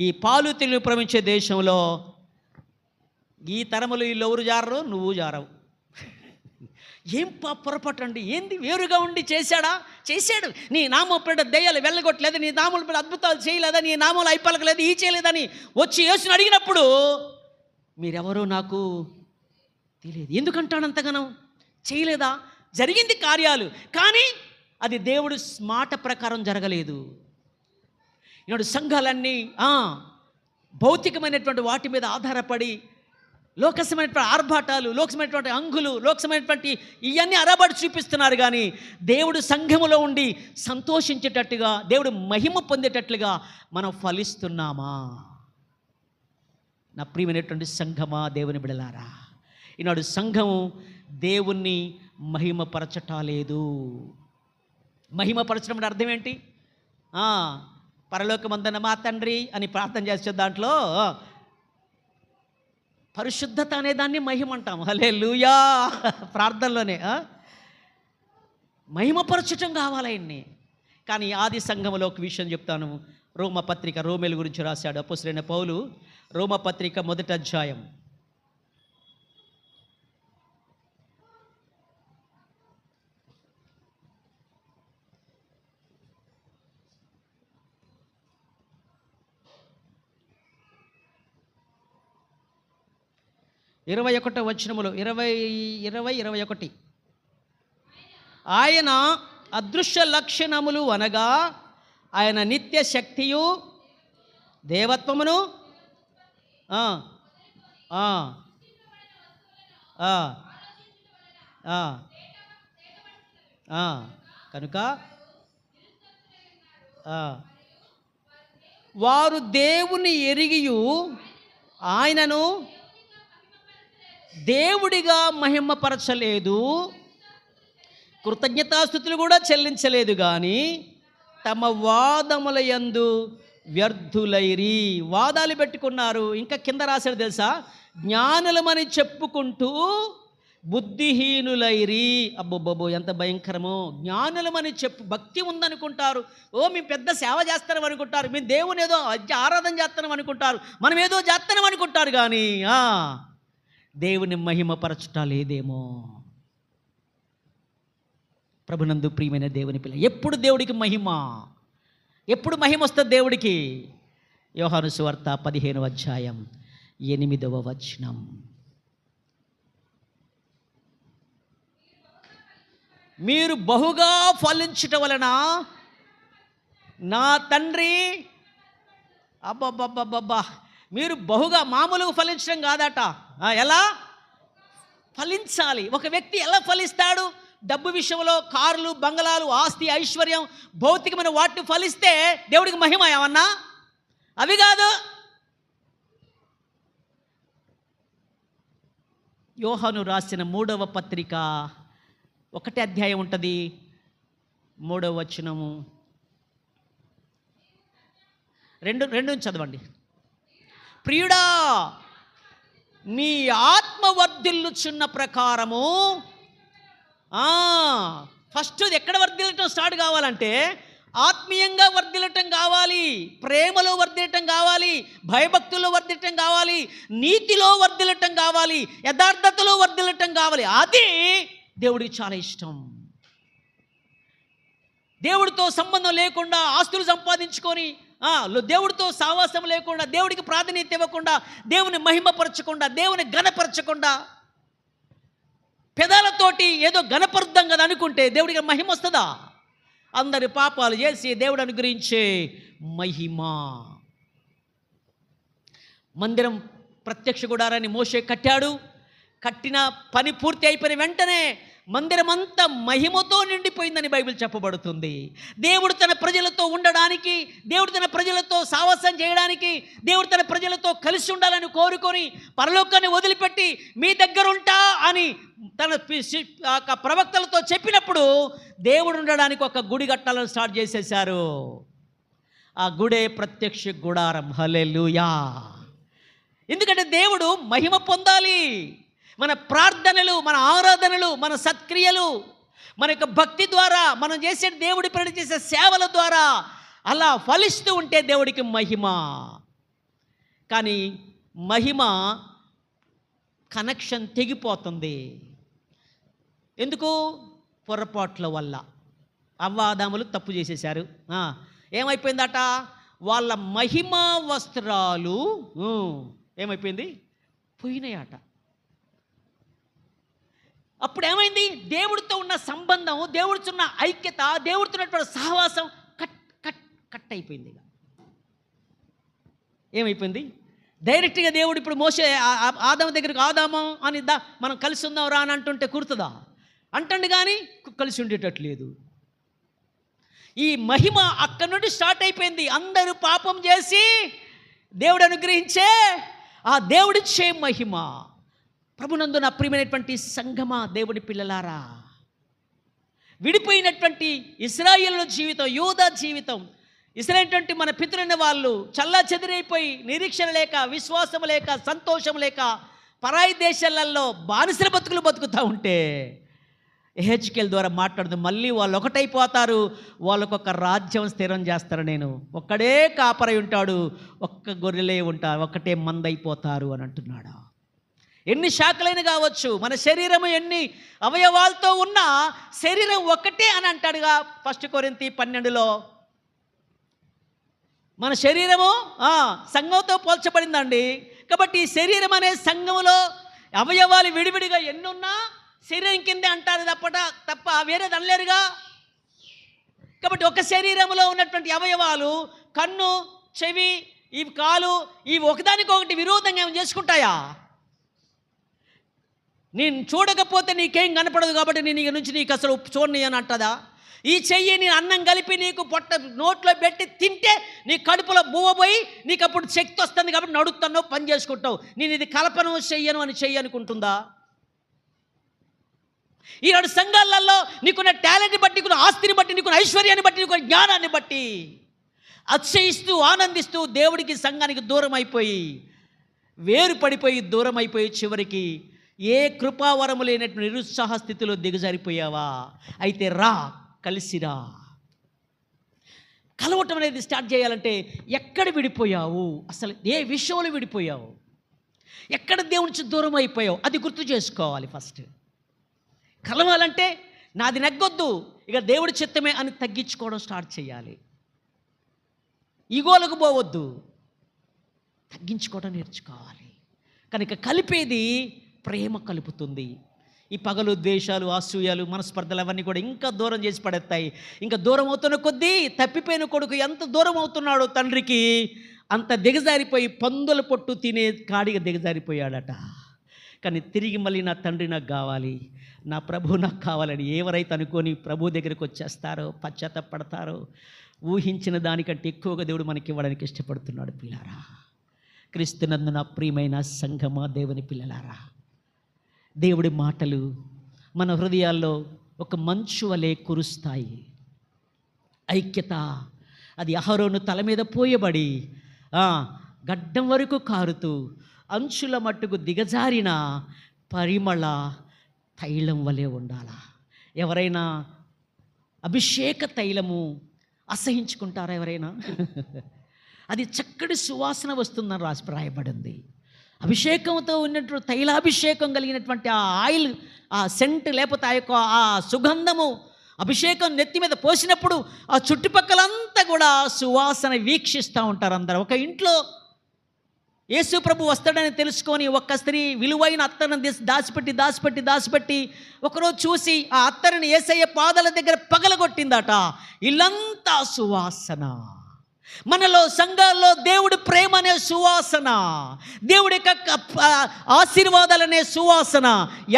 ఈ పాలు తెలుగు ప్రవహించే దేశంలో ఈ తరములు వీళ్ళు ఎవరు జారరు, నువ్వు జారవు. ఏం పొరపాటు అండి, ఏంది వేరుగా ఉండి చేశాడు. నీ నామం పేడ దయ్యాలు వెళ్ళగొట్టలేదు, నీ నామం పేడ అద్భుతాలు చేయలేదా, నీ నామంలో అయిపలకలేదు, ఈ చేయలేదని వచ్చి యేసుని అడిగినప్పుడు మీరెవరో నాకు తెలియదు ఎందుకంటాడు అంతగానం. చేయలేదా? జరిగింది కార్యాలు, కానీ అది దేవుడు మాట ప్రకారం జరగలేదు. ఈనాడు సంఘాలన్నీ భౌతికమైనటువంటి వాటి మీద ఆధారపడి లోకసమైనటువంటి ఆర్భాటాలు, లోకసమైనటువంటి అంగులు, లోకసమైనటువంటి ఇవన్నీ అరబడి చూపిస్తున్నారు. కానీ దేవుడు సంఘములో ఉండి సంతోషించేటట్టుగా, దేవుడు మహిమ పొందేటట్లుగా మనం ఫలిస్తున్నామా? నా ప్రియమైనటువంటి సంఘమా, దేవుని బిడలారా, ఈనాడు సంఘము దేవుణ్ణి మహిమపరచటాలేదు. మహిమపరచడం అంటే అర్థం ఏంటి? పరలోకమందున్న మా తండ్రి అని ప్రార్థన చేసే దాంట్లో పరిశుద్ధత అనే దాన్ని మహిమ అంటాము. హల్లెలూయా. ప్రార్థనలోనే మహిమపరచటం కావాలయన్ని. కానీ ఆది సంఘములో ఒక విషయం చెప్తాను. రోమపత్రిక, రోమేలు గురించి రాశాడు అపోస్తలుడైన పౌలు. రోమపత్రిక 1వ అధ్యాయం 21వ వచనములో 20-21 ఆయన అదృశ్య లక్షణములు అనగా ఆయన నిత్య శక్తియు దేవత్వమును కనుక వారు దేవుని ఎరిగియు ఆయనను దేవుడిగా మహిమపరచలేదు, కృతజ్ఞతాస్తుతులు కూడా చెల్లించలేదు. కానీ తమ వాదముల యందు వ్యర్థులైరి, వాదాలు పెట్టుకున్నారు. ఇంకా కింద రాశాడు తెలుసా, జ్ఞానులమని చెప్పుకుంటూ బుద్ధిహీనులైరి. అబ్బోబ్బో, ఎంత భయంకరమో. జ్ఞానులమని భక్తి ఉందనుకుంటారు, మేము పెద్ద సేవ చేస్తాం అనుకుంటారు, మేము దేవుని ఏదో ఆరాధన చేస్తున్నాం అనుకుంటారు, మనం ఏదో చేస్తున్నాం అనుకుంటారు. కానీ దేవుని మహిమపరచటాలేదేమో. ప్రభునందు ప్రియమైన దేవుని పిల్ల, ఎప్పుడు దేవుడికి మహిమ, ఎప్పుడు మహిమ వస్తుంది దేవుడికి? యోహాను సువార్త 15వ అధ్యాయం 8వ వచనం. మీరు బహుగా ఫలించటం వలన నా తండ్రి, అబ్బబ్బబ్బబ్బా, మీరు బహుగా మామూలుగా ఫలించడం కాదట. ఎలా ఫలించాలి? ఒక వ్యక్తి ఎలా ఫలిస్తాడు? డబ్బు విషయంలో, కార్లు, బంగళాలు, ఆస్తి, ఐశ్వర్యం, భౌతికమైన వాటిని ఫలిస్తే దేవుడికి మహిమ ఏమన్నా? అవి కాదు. యోహాను రాసిన 3వ పత్రిక 1వ అధ్యాయం ఉంటుంది, 3వ వచనము. రెండు చదవండి. ప్రియుడా, నీ ఆత్మ వర్ధిల్లుచున్న ప్రకారము. ఫస్ట్ ఎక్కడ వర్ధిల్లటం స్టార్ట్ కావాలంటే ఆత్మీయంగా వర్ధిల్లటం కావాలి, ప్రేమలో వర్ధిల్లటం కావాలి, భయభక్తుల్లో వర్ధిల్లటం కావాలి, నీతిలో వర్ధిల్లటం కావాలి, యథార్థతలో వర్ధిల్లటం కావాలి. అది దేవుడికి చాలా ఇష్టం. దేవుడితో సంబంధం లేకుండా ఆస్తులు సంపాదించుకొని, దేవుడితో సావాసం లేకుండా, దేవుడికి ప్రాధాన్యత ఇవ్వకుండా, దేవుని మహిమపరచకుండా, దేవుని ఘనపరచకుండా, పెదాలతోటి ఏదో ఘనపరుద్దాం కదా అనుకుంటే దేవుడికి మహిమ వస్తుందా? అందరి పాపాలు చేసి దేవుడు అనుగ్రహించే మహిమ. మందిరం ప్రత్యక్ష గుడారాన్ని మోషే కట్టాడు. కట్టిన పని పూర్తి అయిపోయిన వెంటనే మందిరమంతా మహిమతో నిండిపోయిందని బైబిల్ చెప్పబడుతుంది. దేవుడు తన ప్రజలతో ఉండడానికి, దేవుడు తన ప్రజలతో సావాసం చేయడానికి, దేవుడు తన ప్రజలతో కలిసి ఉండాలని కోరుకొని పరలోకాన్ని వదిలిపెట్టి మీ దగ్గర ఉంటా అని తన ప్రవక్తలతో చెప్పినప్పుడు దేవుడు ఉండడానికి ఒక గుడి కట్టాలని స్టార్ట్ చేసేశారు. ఆ గుడే ప్రత్యక్ష గుడారం. హల్లెలూయా. ఎందుకంటే దేవుడు మహిమ పొందాలి. మన ప్రార్థనలు, మన ఆరాధనలు, మన సత్క్రియలు, మన యొక్క భక్తి ద్వారా, మనం చేసే దేవుడి పని చేసే సేవల ద్వారా అలా ఫలిస్తూ ఉంటే దేవుడికి మహిమ. కానీ మహిమ కనెక్షన్ తెగిపోతుంది. ఎందుకు? పొరపాట్ల వల్ల. అవ్వాదాములు తప్పు చేసేశారు. ఏమైపోయిందట? వాళ్ళ మహిమ వస్త్రాలు ఏమైపోయింది? పోయినాయట. అప్పుడు ఏమైంది? దేవుడితో ఉన్న సంబంధం, దేవుడితో ఉన్న ఐక్యత, దేవుడితో ఉన్నటువంటి సహవాసం కట్ అయిపోయింది. ఏమైపోయింది? డైరెక్ట్గా దేవుడు ఇప్పుడు మోసే ఆదాము దగ్గరికి ఆదాము అని మనం కలిసి ఉందాం రా అని అంటుంటే కుర్తుందా? అంటండి కానీ కలిసి ఉండేటట్లేదు. ఈ మహిమ అక్కడి నుండి స్టార్ట్ అయిపోయింది. అందరూ పాపం చేసి దేవుడు అనుగ్రహించే ఆ దేవుడిచ్చే మహిమ. ప్రభునందు నా ప్రియమైనటువంటి సంఘమా, దేవుడి పిల్లలారా, విడిపోయినటువంటి ఇశ్రాయేలు జీవితం, యూదా జీవితం, ఇశ్రాయేలు మన పితరులైన వాళ్ళు చల్లా చెదిరైపోయి నిరీక్షణ లేక, విశ్వాసం లేక, సంతోషం లేక పరాయి దేశాలలో బానిసల బతుకులు బతుకుతూ ఉంటే ఎహెచ్కేల్ ద్వారా మాట్లాడుతూ మళ్ళీ వాళ్ళు ఒకటైపోతారు. వాళ్ళకొక రాజ్యం స్థిరం చేస్తారు. నేను ఒక్కడే కాపరై ఉంటాడు, ఒక్క గొర్రెలే ఉంటారు, ఒక్కటే మందైపోతారు అని అంటున్నాడు. ఎన్ని శాఖలైన కావచ్చు, మన శరీరము ఎన్ని అవయవాలతో ఉన్నా శరీరం ఒక్కటే అని అంటాడుగా 1 కొరింథీ 12లో. మన శరీరము సంఘంతో పోల్చబడిందండి. కాబట్టి ఈ శరీరం అనే సంఘములో అవయవాలు విడివిడిగా ఎన్నున్నా శరీరం కిందే అంటారు తప్ప వేరేది అనలేరుగా. కాబట్టి ఒక శరీరంలో ఉన్నటువంటి అవయవాలు కన్ను, చెవి, ఈ కాలు, ఇవి ఒకదానికొకటి విరోధంగా ఏమైనా చేసుకుంటాయా? నేను చూడకపోతే నీకేం కనపడదు కాబట్టి నేను ఇక నుంచి నీకు అసలు చూడని అని అంటదా? ఈ చెయ్యి నేను అన్నం కలిపి నీకు నోట్లో పెట్టి తింటే నీ కడుపులో బువ్వబోయి నీకు అప్పుడు శక్తి వస్తుంది కాబట్టి నడుస్తున్నావు, పని చేసుకుంటావు. నేను ఇది కల్పన చెయ్యను అని చెయ్యనుకుంటుందా? ఈనాడు సంఘాలలో నీకున్న టాలెంట్ని బట్టి, నీకున్న ఆస్తిని బట్టి, నీకున్న ఐశ్వర్యాన్ని బట్టి, నీకున్న జ్ఞానాన్ని బట్టి అతిశయిస్తూ ఆనందిస్తూ దేవుడికి, సంఘానికి దూరం అయిపోయి, వేరు పడిపోయి, దూరం అయిపోయి చివరికి ఏ కృపావరము లేనటువంటి నిరుత్సాహ స్థితిలో దిగజారిపోయావా? అయితే రా, కలిసిరా. కలవటం అనేది స్టార్ట్ చేయాలంటే ఎక్కడ విడిపోయావు, అసలు ఏ విషయంలో విడిపోయావు, ఎక్కడ దేవుడి నుంచి దూరం అయిపోయావు, అది గుర్తు చేసుకోవాలి. ఫస్ట్ కలవాలంటే నాది నెగ్గొద్దు, ఇక దేవుడి చిత్తమే అని తగ్గించుకోవడం స్టార్ట్ చేయాలి. ఈగోలకు పోవద్దు, తగ్గించుకోవడం నేర్చుకోవాలి. కనుక కలిపేది ప్రేమ కలుపుతుంది. ఈ పగలు, ద్వేషాలు, అసూయలు, మనస్పర్ధలు అవన్నీ కూడా ఇంకా దూరం చేసి పడేస్తాయి. ఇంకా దూరం అవుతున్న కొద్దీ తప్పిపోయిన కొడుకు ఎంత దూరం అవుతున్నాడో తండ్రికి అంత దిగజారిపోయి పందుల పొట్టు తినే కాడిగా దిగజారిపోయాడట. కానీ తిరిగి మళ్ళీ నా తండ్రి నాకు కావాలి, నా ప్రభు నాకు కావాలని ఎవరైతే అనుకొని ప్రభు దగ్గరికి వచ్చేస్తారో, పశ్చాత్తపడతారో, ఊహించిన దానికంటే ఎక్కువగా దేవుడు మనకి ఇవ్వడానికి ఇష్టపడుతున్నాడు. పిల్లారా, క్రీస్తునందు నా ప్రియమైన సంఘమా, దేవుని పిల్లలారా, దేవుడి మాటలు మన హృదయాల్లో ఒక మంచు వలె కురుస్తాయి. ఐక్యత అది అహరోను తల మీద పోయబడి గడ్డం వరకు కారుతూ అంచుల మట్టుకు దిగజారిన పరిమళ తైలం వలె ఉండాలా. ఎవరైనా అభిషేక తైలము అసహించుకుంటారా? ఎవరైనా? అది చక్కటి సువాసన వస్తుందని రాయబడింది. అభిషేకంతో ఉన్నటువంటి తైలాభిషేకం కలిగినటువంటి ఆ ఆయిల్, ఆ సెంట్, లేకపోతే ఆ యొక్క ఆ సుగంధము అభిషేకం నెత్తి మీద పోసినప్పుడు ఆ చుట్టుపక్కలంతా కూడా సువాసన వీక్షిస్తూ ఉంటారు అందరూ. ఒక ఇంట్లో యేసు ప్రభు వస్తాడని తెలుసుకొని ఒక్క స్త్రీ విలువైన అత్తరుని దాచిపెట్టి ఒకరోజు చూసి ఆ అత్తరుని యేసయ్య పాదాల దగ్గర పగలగొట్టిందట. ఇల్లంతా సువాసన. మనలో సంఘాల్లో దేవుడి ప్రేమ అనే సువాసన, దేవుడి యొక్క ఆశీర్వాదాలనే సువాసన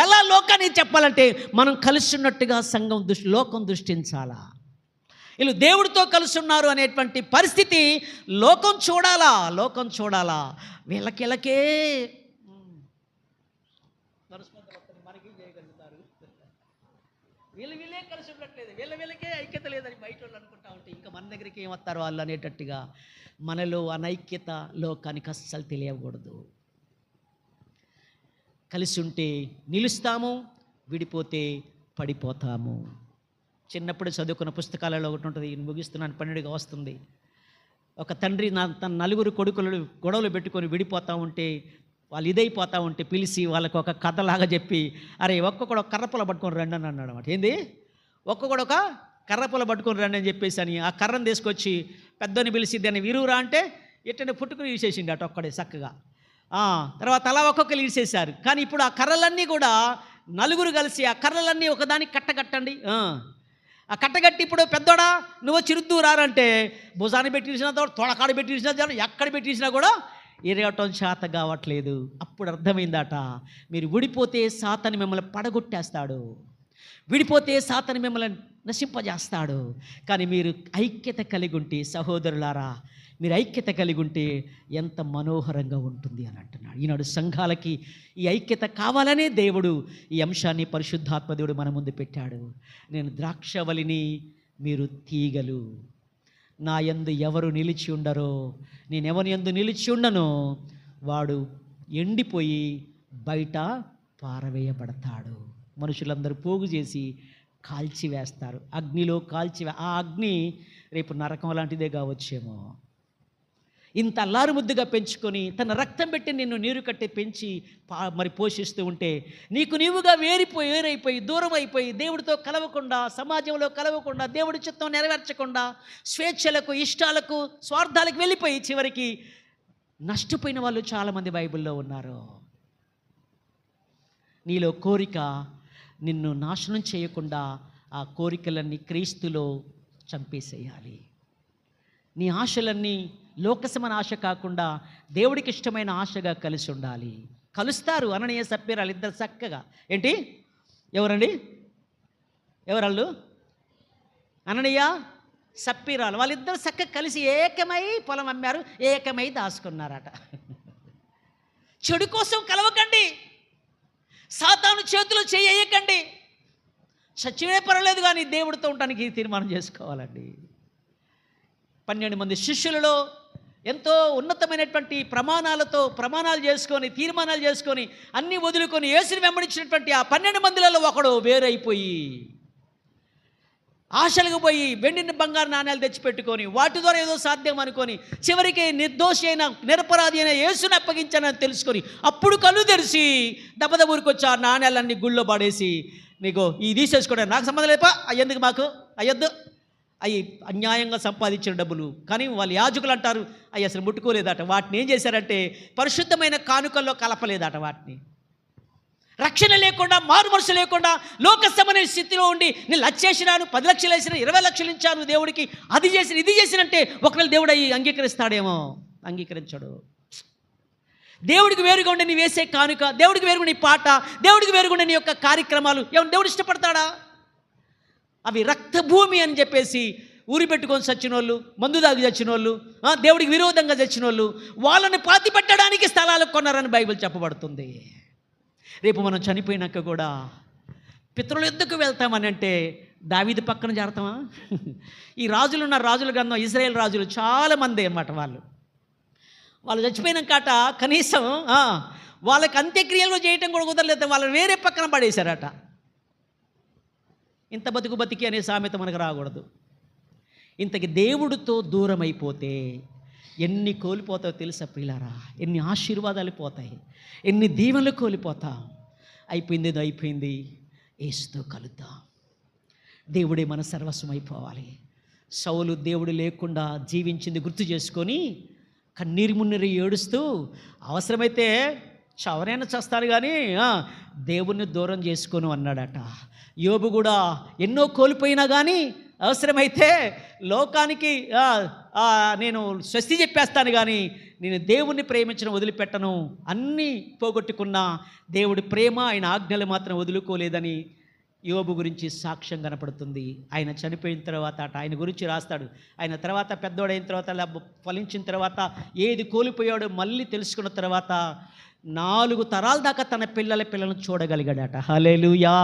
ఎలా లోకానికి చెప్పాలంటే మనం కలిసి ఉన్నట్టుగా సంఘం లోకం దృష్టించాలా. వీళ్ళు దేవుడితో కలిసి ఉన్నారు అనేటువంటి పరిస్థితి లోకం చూడాలా. వీళ్ళకే మనకి చేయగలుగుతారు, వీళ్ళే కలిసి ఉండట్లేదు, వీళ్ళకే ఐక్యత లేదని బయట వాళ్ళు అనుకుంటా ఉంటే ఇంకా మన దగ్గరికి ఏమవుతారు వాళ్ళు అనేటట్టుగా మనలో అనైక్యత లోకానికి అస్సలు తెలియకూడదు. కలిసి ఉంటే నిలుస్తాము, విడిపోతే పడిపోతాము. చిన్నప్పుడు చదువుకున్న పుస్తకాలలో ఒకటి ఉంటుంది, ముగిస్తున్నాను, 12గా వస్తుంది. ఒక తండ్రి తన 4 కొడుకులు గొడవలు పెట్టుకొని విడిపోతూ ఉంటే, వాళ్ళు ఇదైపోతూ ఉంటే పిలిచి వాళ్ళకి ఒక కథలాగా చెప్పి, అరే ఒక్కొక్కడు కర్రపుల పట్టుకొని రండి అని అన్నాడు అన్నమాట. ఏంది, ఒక్కొక్కడు ఒక కర్రపుల పట్టుకొని రండి అని చెప్పేసి అని ఆ కర్రను తీసుకొచ్చి పెద్దని పిలిచి దాన్ని విరువురా అంటే ఎట్టంటే పుట్టుకుని ఈసేసిండు అటు ఒక్కడే చక్కగా. తర్వాత అలా ఒక్కొక్కరు ఈసేశారు. కానీ ఇప్పుడు ఆ కర్రలన్నీ కూడా 4 కలిసి ఆ కర్రలన్నీ ఒకదానికి కట్టగట్టండి, ఆ కట్టగట్టి ఇప్పుడు పెద్దోడా నువ్వు చిరుద్దు రారంటే భుజాన్ని పెట్టించినా తొడకాడ పెట్టించినా ఎక్కడ పెట్టించినా కూడా ఎరగటం చేత కావట్లేదు. అప్పుడు అర్థమైందట, మీరు విడిపోతే సాతాను మిమ్మల్ని పడగొట్టేస్తాడు, విడిపోతే సాతాను మిమ్మల్ని నశింపజేస్తాడు. కానీ మీరు ఐక్యత కలిగి ఉంటే, సహోదరులారా మీరు ఐక్యత కలిగి ఉంటే ఎంత మనోహరంగా ఉంటుంది అని అంటున్నాడు. ఈనాడు సంఘాలకి ఈ ఐక్యత కావాలనే దేవుడు ఈ అంశాన్ని పరిశుద్ధాత్మ దేవుడు మన ముందు పెట్టాడు. నేను ద్రాక్షవల్లిని, మీరు తీగలు. నా యందు ఎవరు నిలిచి ఉండరో, నేను ఎవరి యందు నిలిచి ఉండనో వాడు ఎండిపోయి బయట పారవేయబడతాడు. మనుషులందరూ పోగు చేసి కాల్చివేస్తారు, అగ్నిలో ఆ అగ్ని రేపు నరకం లాంటిదే కావచ్చేమో. ఇంత అల్లారు ముద్దుగా పెంచుకొని తన రక్తం పెట్టి నిన్ను నీరు కట్టి పెంచి మరి పోషిస్తూ ఉంటే నీకు నీవుగా వేరైపోయి దూరం అయిపోయి దేవుడితో కలవకుండా, సమాజంలో కలవకుండా, దేవుడి చిత్తం నెరవేర్చకుండా, స్వేచ్ఛలకు, ఇష్టాలకు, స్వార్థాలకు వెళ్ళిపోయి చివరికి నష్టపోయిన వాళ్ళు చాలామంది బైబిల్లో ఉన్నారు. నీలో కోరిక నిన్ను నాశనం చేయకుండా ఆ కోరికలన్నీ క్రీస్తులో చంపేసేయాలి. నీ ఆశలన్నీ లోకసమైన ఆశ కాకుండా దేవుడికి ఇష్టమైన ఆశగా కలిసి ఉండాలి. కలుస్తారు అననీయ సప్పీరాలు ఇద్దరు చక్కగా. ఏంటి, ఎవరండి, ఎవరాళ్ళు? అననీయ సప్పీరాలు వాళ్ళిద్దరు చక్కగా కలిసి ఏకమై పొలం అమ్మారు, ఏకమై దాచుకున్నారట. చెడు కోసం కలవకండి, సాతాను చేతులు చేయకండి. చచ్చినే పర్వాలేదు కానీ దేవుడితో ఉండడానికి తీర్మానం చేసుకోవాలండి. 12 మంది శిష్యులలో ఎంతో ఉన్నతమైనటువంటి ప్రమాణాలు చేసుకొని, తీర్మానాలు చేసుకొని, అన్నీ వదులుకొని యేసుని వెంబడించినటువంటి ఆ 12 మందిలలో ఒకడు వేరైపోయి ఆశలకు పోయి వెండిని బంగారు నాణ్యాలు తెచ్చిపెట్టుకొని వాటి ద్వారా ఏదో సాధ్యం అనుకొని చివరికి నిర్దోషి అయిన, నిరపరాధి అయిన యేసుని అప్పగించానని తెలుసుకొని అప్పుడు కళ్ళు తెరిచి దెబ్బ ఊరికొచ్చి ఆ నాణ్యాలన్నీ గుళ్ళో పడేసి, నీకు ఈ తీసేసుకోవడం నాకు సంబంధం లేపా, అయ్యేందుకు మాకు అయ్యొద్దు, అవి అన్యాయంగా సంపాదించిన డబ్బులు. కానీ వాళ్ళు యాజకులు అంటారు అవి అసలు ముట్టుకోలేదట. వాటిని ఏం చేశారంటే పరిశుద్ధమైన కానుకల్లో కలపలేదట. వాటిని రక్షణ లేకుండా, మారు మనసు లేకుండా, లోకసమైన స్థితిలో ఉండి నేను 1 లక్ష వేసినాను, 10 లక్షలు వేసిన, 20 లక్షలు ఇచ్చాను దేవుడికి, అది చేసిన ఇది చేసినంటే ఒకవేళ దేవుడు అవి అంగీకరిస్తాడేమో, అంగీకరించాడు. దేవుడికి వేరుగా ఉండే నీ వేసే కానుక, దేవుడికి వేరుగా నీ పాట, దేవుడికి వేరుగా ఉండే నీ యొక్క కార్యక్రమాలు ఏమన్నా దేవుడు ఇష్టపడతాడా? అవి రక్తభూమి అని చెప్పేసి ఊరి పెట్టుకొని చచ్చిన వాళ్ళు, మందు దాగి చచ్చిన వాళ్ళు, దేవుడికి విరోధంగా చచ్చిన వాళ్ళు, వాళ్ళని పాతి పెట్టడానికి స్థలాలు కొన్నారని బైబిల్ చెప్పబడుతుంది. రేపు మనం చనిపోయినాక కూడా పితరుల యొద్దకు వెళ్తామని అంటే దావీదు పక్కన చేరతామా? ఈ రాజులు ఉన్న రాజుల గ్రంథం, ఇజ్రాయేల్ రాజులు చాలామంది అన్నమాట. వాళ్ళు చచ్చిపోయినాకట కనీసం వాళ్ళకి అంత్యక్రియలు చేయటం కూడా కుదరలేదు, వాళ్ళని వేరే పక్కన పడేశారట. ఇంత బతికి అనే సామెత మనకు రాకూడదు. ఇంతకి దేవుడితో దూరం అయిపోతే ఎన్ని కోల్పోతాయో తెలుసా ప్రియులారా? ఎన్ని ఆశీర్వాదాలు పోతాయి, ఎన్ని దీవెనలు కోల్పోతాం. అయిపోయింది, యేసుతో కలుద్దాం. దేవుడే మన సర్వస్వం అయిపోవాలి. సౌలు దేవుడు లేకుండా జీవించింది గుర్తు చేసుకొని కన్నీరు మున్నీరు ఏడుస్తూ అవసరమైతే చవరైనా చేస్తారు కానీ దేవుణ్ణి దూరం చేసుకొని అన్నాడట. యోబు కూడా ఎన్నో కోల్పోయినా కానీ అవసరమైతే లోకానికి నేను స్వస్తి చెప్పేస్తాను, కానీ నేను దేవుణ్ణి ప్రేమించడం వదిలిపెట్టను. అన్నీ పోగొట్టుకున్నా దేవుడి ప్రేమ, ఆయన ఆజ్ఞలు మాత్రం వదులుకోలేదని యోబు గురించి సాక్ష్యం కనపడుతుంది. ఆయన చనిపోయిన తర్వాత ఆయన గురించి రాస్తాడు. ఆయన తర్వాత పెద్దోడైన తర్వాత, ఫలించిన తర్వాత ఏది కోల్పోయాడో మళ్ళీ తెలుసుకున్న తర్వాత 4 తరాల దాకా తన పిల్లలను చూడగలిగాడట. హల్లెలూయా.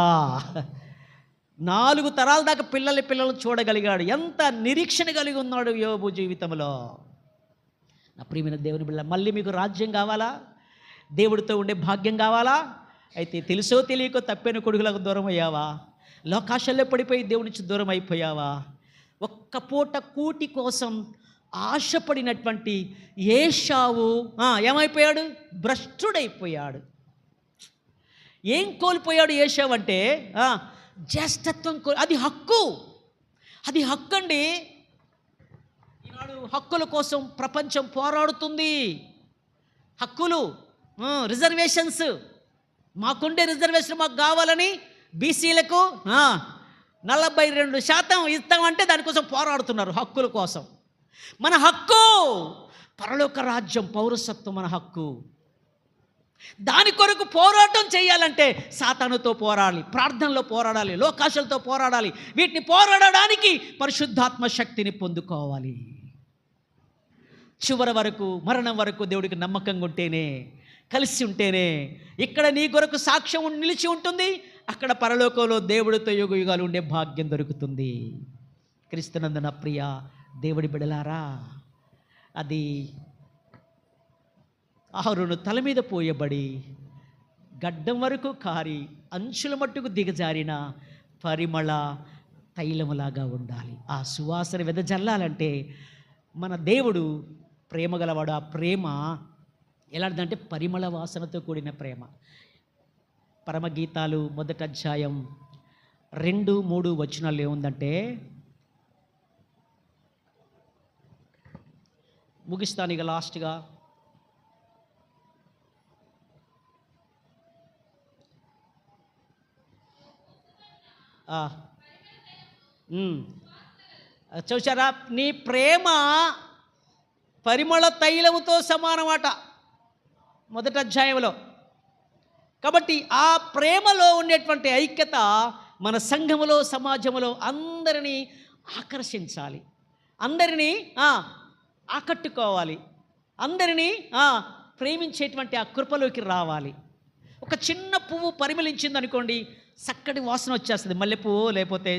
4 తరాల దాకా పిల్లలను చూడగలిగాడు. ఎంత నిరీక్షణ కలిగి ఉన్నాడు యోబు జీవితంలో. నా ప్రియమైన దేవుని బిడ్డ, మళ్ళీ మీకు రాజ్యం కావాలా? దేవుడితో ఉండే భాగ్యం కావాలా? అయితే తెలుసో తెలియకో తప్పైన కొడుకులకు దూరం అయ్యావా? లోకాశల్లో పడిపోయి దేవుడి నుంచి దూరం అయిపోయావా? ఒక్క పూట కూటి కోసం ఆశపడినటువంటి ఏశావు ఏమైపోయాడు? భ్రష్టుడైపోయాడు. ఏం కోల్పోయాడు ఏశావు అంటే జ్యేష్ఠత్వం. అది హక్కు అండి. ఈనాడు హక్కుల కోసం ప్రపంచం పోరాడుతుంది. హక్కులు, రిజర్వేషన్స్, మాకుండే రిజర్వేషన్ మాకు కావాలని బీసీలకు 42% ఇస్తామంటే దానికోసం పోరాడుతున్నారు, హక్కుల కోసం. మన హక్కు పరలోక రాజ్యం, పౌరసత్వం మన హక్కు. దాని కొరకు పోరాటం చేయాలంటే సాతానుతో పోరాడాలి, ప్రార్థనలో పోరాడాలి, లోకాశలతో పోరాడాలి. వీటిని పోరాడడానికి పరిశుద్ధాత్మ శక్తిని పొందుకోవాలి. చివరి వరకు, మరణం వరకు దేవుడికి నమ్మకంగా ఉంటేనే, కలిసి ఉంటేనే ఇక్కడ నీ కొరకు సాక్ష్యం నిలిచి ఉంటుంది, అక్కడ పరలోకంలో దేవుడితో యుగ యుగాలు ఉండే భాగ్యం దొరుకుతుంది. క్రీస్తునందున ప్రియ దేవుడి బిడలారా, అది ఆహారును తల మీద పోయబడి గడ్డం వరకు కారి అంచుల మట్టుకు దిగజారిన పరిమళ తైలములాగా ఉండాలి. ఆ సువాసన వెదజల్లాలంటే మన దేవుడు ప్రేమ గలవాడు. ఆ ప్రేమ ఎలాంటిదంటే పరిమళ వాసనతో కూడిన ప్రేమ. పరమగీతాలు 1వ అధ్యాయం 2-3 వచనాలు ఏముందంటే, ముగిస్తాను ఇక లాస్ట్గా. చూసారా, నీ ప్రేమ పరిమళ తైలముతో సమానమాట 1వ అధ్యాయంలో. కాబట్టి ఆ ప్రేమలో ఉండేటువంటి ఐక్యత మన సంఘములో, సమాజంలో అందరినీ ఆకర్షించాలి, అందరినీ ఆకట్టుకోవాలి, అందరినీ ప్రేమించేటువంటి ఆ కృపలోకి రావాలి. ఒక చిన్న పువ్వు పరిమళించింది అనుకోండి, చక్కటి వాసన వచ్చేస్తుంది. మల్లె పువ్వు, లేకపోతే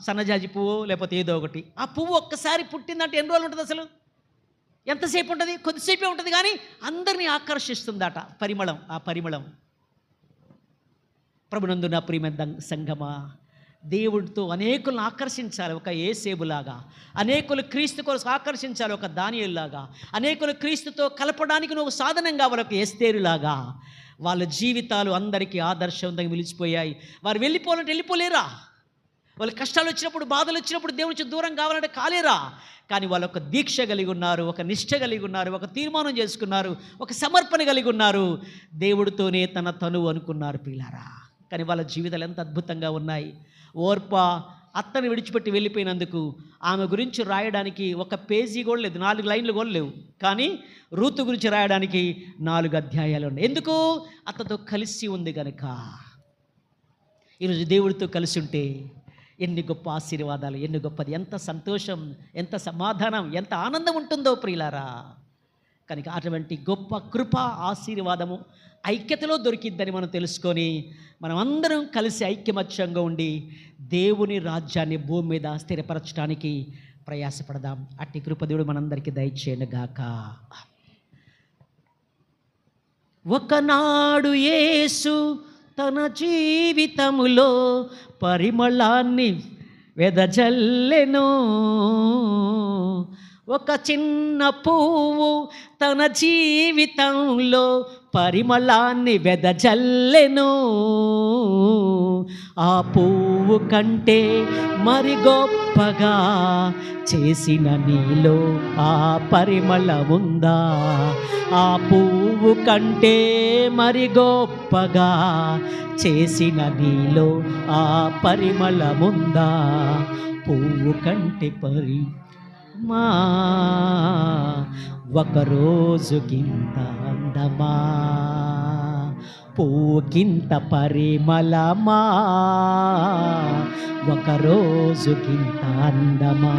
సన్నజాజి పువ్వు, లేకపోతే ఏదో ఒకటి. ఆ పువ్వు ఒక్కసారి పుట్టిందంటే ఎన్ని రోజులు ఉంటుంది? అసలు ఎంతసేపు ఉంటుంది? కొద్దిసేపే ఉంటుంది, కానీ అందరినీ ఆకర్షిస్తుందట పరిమళం. ఆ పరిమళం ప్రభునందు నా ప్రియమైన సంఘమా, దేవుడితో అనేకులను ఆకర్షించాలి ఒక యేసేబులాగా, అనేకులు క్రీస్తు కోసం ఆకర్షించాలి ఒక దానియేలులాగా, అనేకులు క్రీస్తుతో కలపడానికి నువ్వు సాధనం కావాలి ఒక ఎస్తేరులాగా. వాళ్ళ జీవితాలు అందరికీ ఆదర్శవంతంగా నిలిచిపోయాయి. వారు వెళ్ళిపోవాలంటే వెళ్ళిపోలేరా? వాళ్ళ కష్టాలు వచ్చినప్పుడు, బాధలు వచ్చినప్పుడు దేవుడి నుంచి దూరం కావాలంటే కాలేరా? కానీ వాళ్ళు ఒక దీక్ష కలిగి ఉన్నారు, ఒక నిష్ఠ కలిగి ఉన్నారు, ఒక తీర్మానం చేసుకున్నారు, ఒక సమర్పణ కలిగి ఉన్నారు, దేవుడితోనే తన తనువు అనుకున్నారు పిల్లారా. కానీ వాళ్ళ జీవితాలు ఎంత అద్భుతంగా ఉన్నాయి. ఓర్ప అత్తని విడిచిపెట్టి వెళ్ళిపోయినందుకు ఆమె గురించి రాయడానికి ఒక పేజీ కూడా లేదు, 4 లైన్లు కూడా లేవు. కానీ రూతు గురించి రాయడానికి 4 అధ్యాయాలు ఉన్నాయి. ఎందుకు? అత్తతో కలిసి ఉంది కనుక. ఈరోజు దేవుడితో కలిసి ఉంటే ఎన్ని గొప్ప ఆశీర్వాదాలు, ఎన్ని గొప్పది, ఎంత సంతోషం, ఎంత సమాధానం, ఎంత ఆనందం ఉంటుందో ప్రియులారా. కనుక అటువంటి గొప్ప కృప, ఆశీర్వాదము ఐక్యతలో దొరికిద్దని మనం తెలుసుకొని మనం అందరం కలిసి ఐక్యమత్యంగా ఉండి దేవుని రాజ్యాన్ని భూమి మీద స్థిరపరచడానికి ప్రయాసపడదాం. అట్టి కృపదేవుడు మనందరికీ దయచేయనుగాక. ఒకనాడు యేసు తన జీవితములో పరిమళాన్ని వెదజల్లెను. ఒక చిన్న పువ్వు తన జీవితంలో పరిమళాన్ని వెదజల్లెను. ఆ పువ్వు కంటే మరి గొప్పగా చేసిన నీలో ఆ పరిమళముందా? ఆ పువ్వు కంటే మరి గొప్పగా చేసిన నీలో ఆ పరిమళముందా? పువ్వు కంటి పరి మా ఒకరోజుకింత అందమా, పువ్వుకింత పరిమళమా, ఒకరోజుకింత అందమా.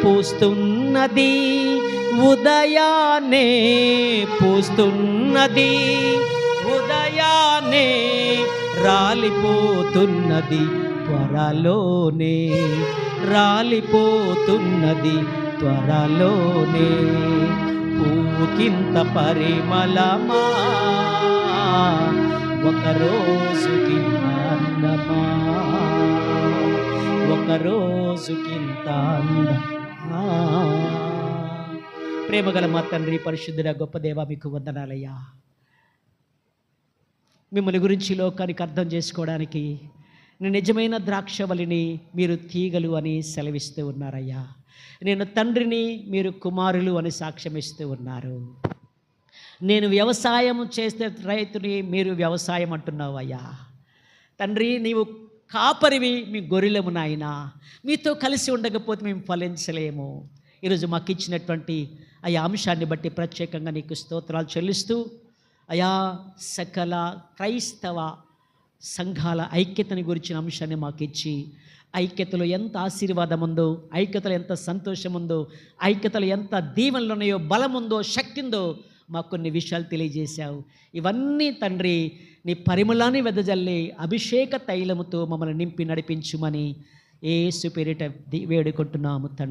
పూస్తున్నది ఉదయాన్నే, పూస్తున్నది ఉదయాన్నే, రాలిపోతున్నది త్వరలోనే, రాలిపోతున్నది త్వరలోనే. పువ్వుకింత పరిమళమా, ఒకరోజుకింత అందమా, ఒకరోజుకింత అందమా. ప్రేమగల మా తండ్రి, పరిశుద్ధుడ గొప్ప దేవ, మీకు వందనాలయ్యా. మిమ్మల్ని గురించి లోకానికి అర్థం చేసుకోవడానికి నేను నిజమైన ద్రాక్షవల్లిని, మీరు తీగలు అని సెలవిస్తూ ఉన్నారయ్యా. నేను తండ్రిని, మీరు కుమారులు అని సాక్ష్యం ఇస్తూ ఉన్నారు. నేను వ్యవసాయం చేసే రైతుని, మీరు వ్యవసాయం అంటున్నావు అయ్యా. తండ్రి, నీవు కాపరివి, మీ గొర్రెలము నాయన. మీతో కలిసి ఉండకపోతే మేము ఫలించలేము. ఈరోజు మాకు ఇచ్చినటువంటి అయ్యా అంశాన్ని బట్టి ప్రత్యేకంగా నీకు స్తోత్రాలు చెల్లిస్తూ, అయా సకల క్రైస్తవ సంఘాల ఐక్యతని గురించిన అంశాన్ని మాకు ఇచ్చి, ఐక్యతలో ఎంత ఆశీర్వాదం ఉందో, ఐక్యతలో ఎంత సంతోషం ఉందో, ఐక్యతలో ఎంత దీవెనలు ఉన్నాయో, బలం ఉందో, శక్తి ఉందో మాకు కొన్ని విషయాలు తెలియజేశావు. ఇవన్నీ తండ్రి నీ పరిమళాన్ని వెదజల్లి అభిషేక తైలముతో మమ్మల్ని నింపి నడిపించుమని యేసు పేరిట వేడుకుంటున్నాము తండ్రి.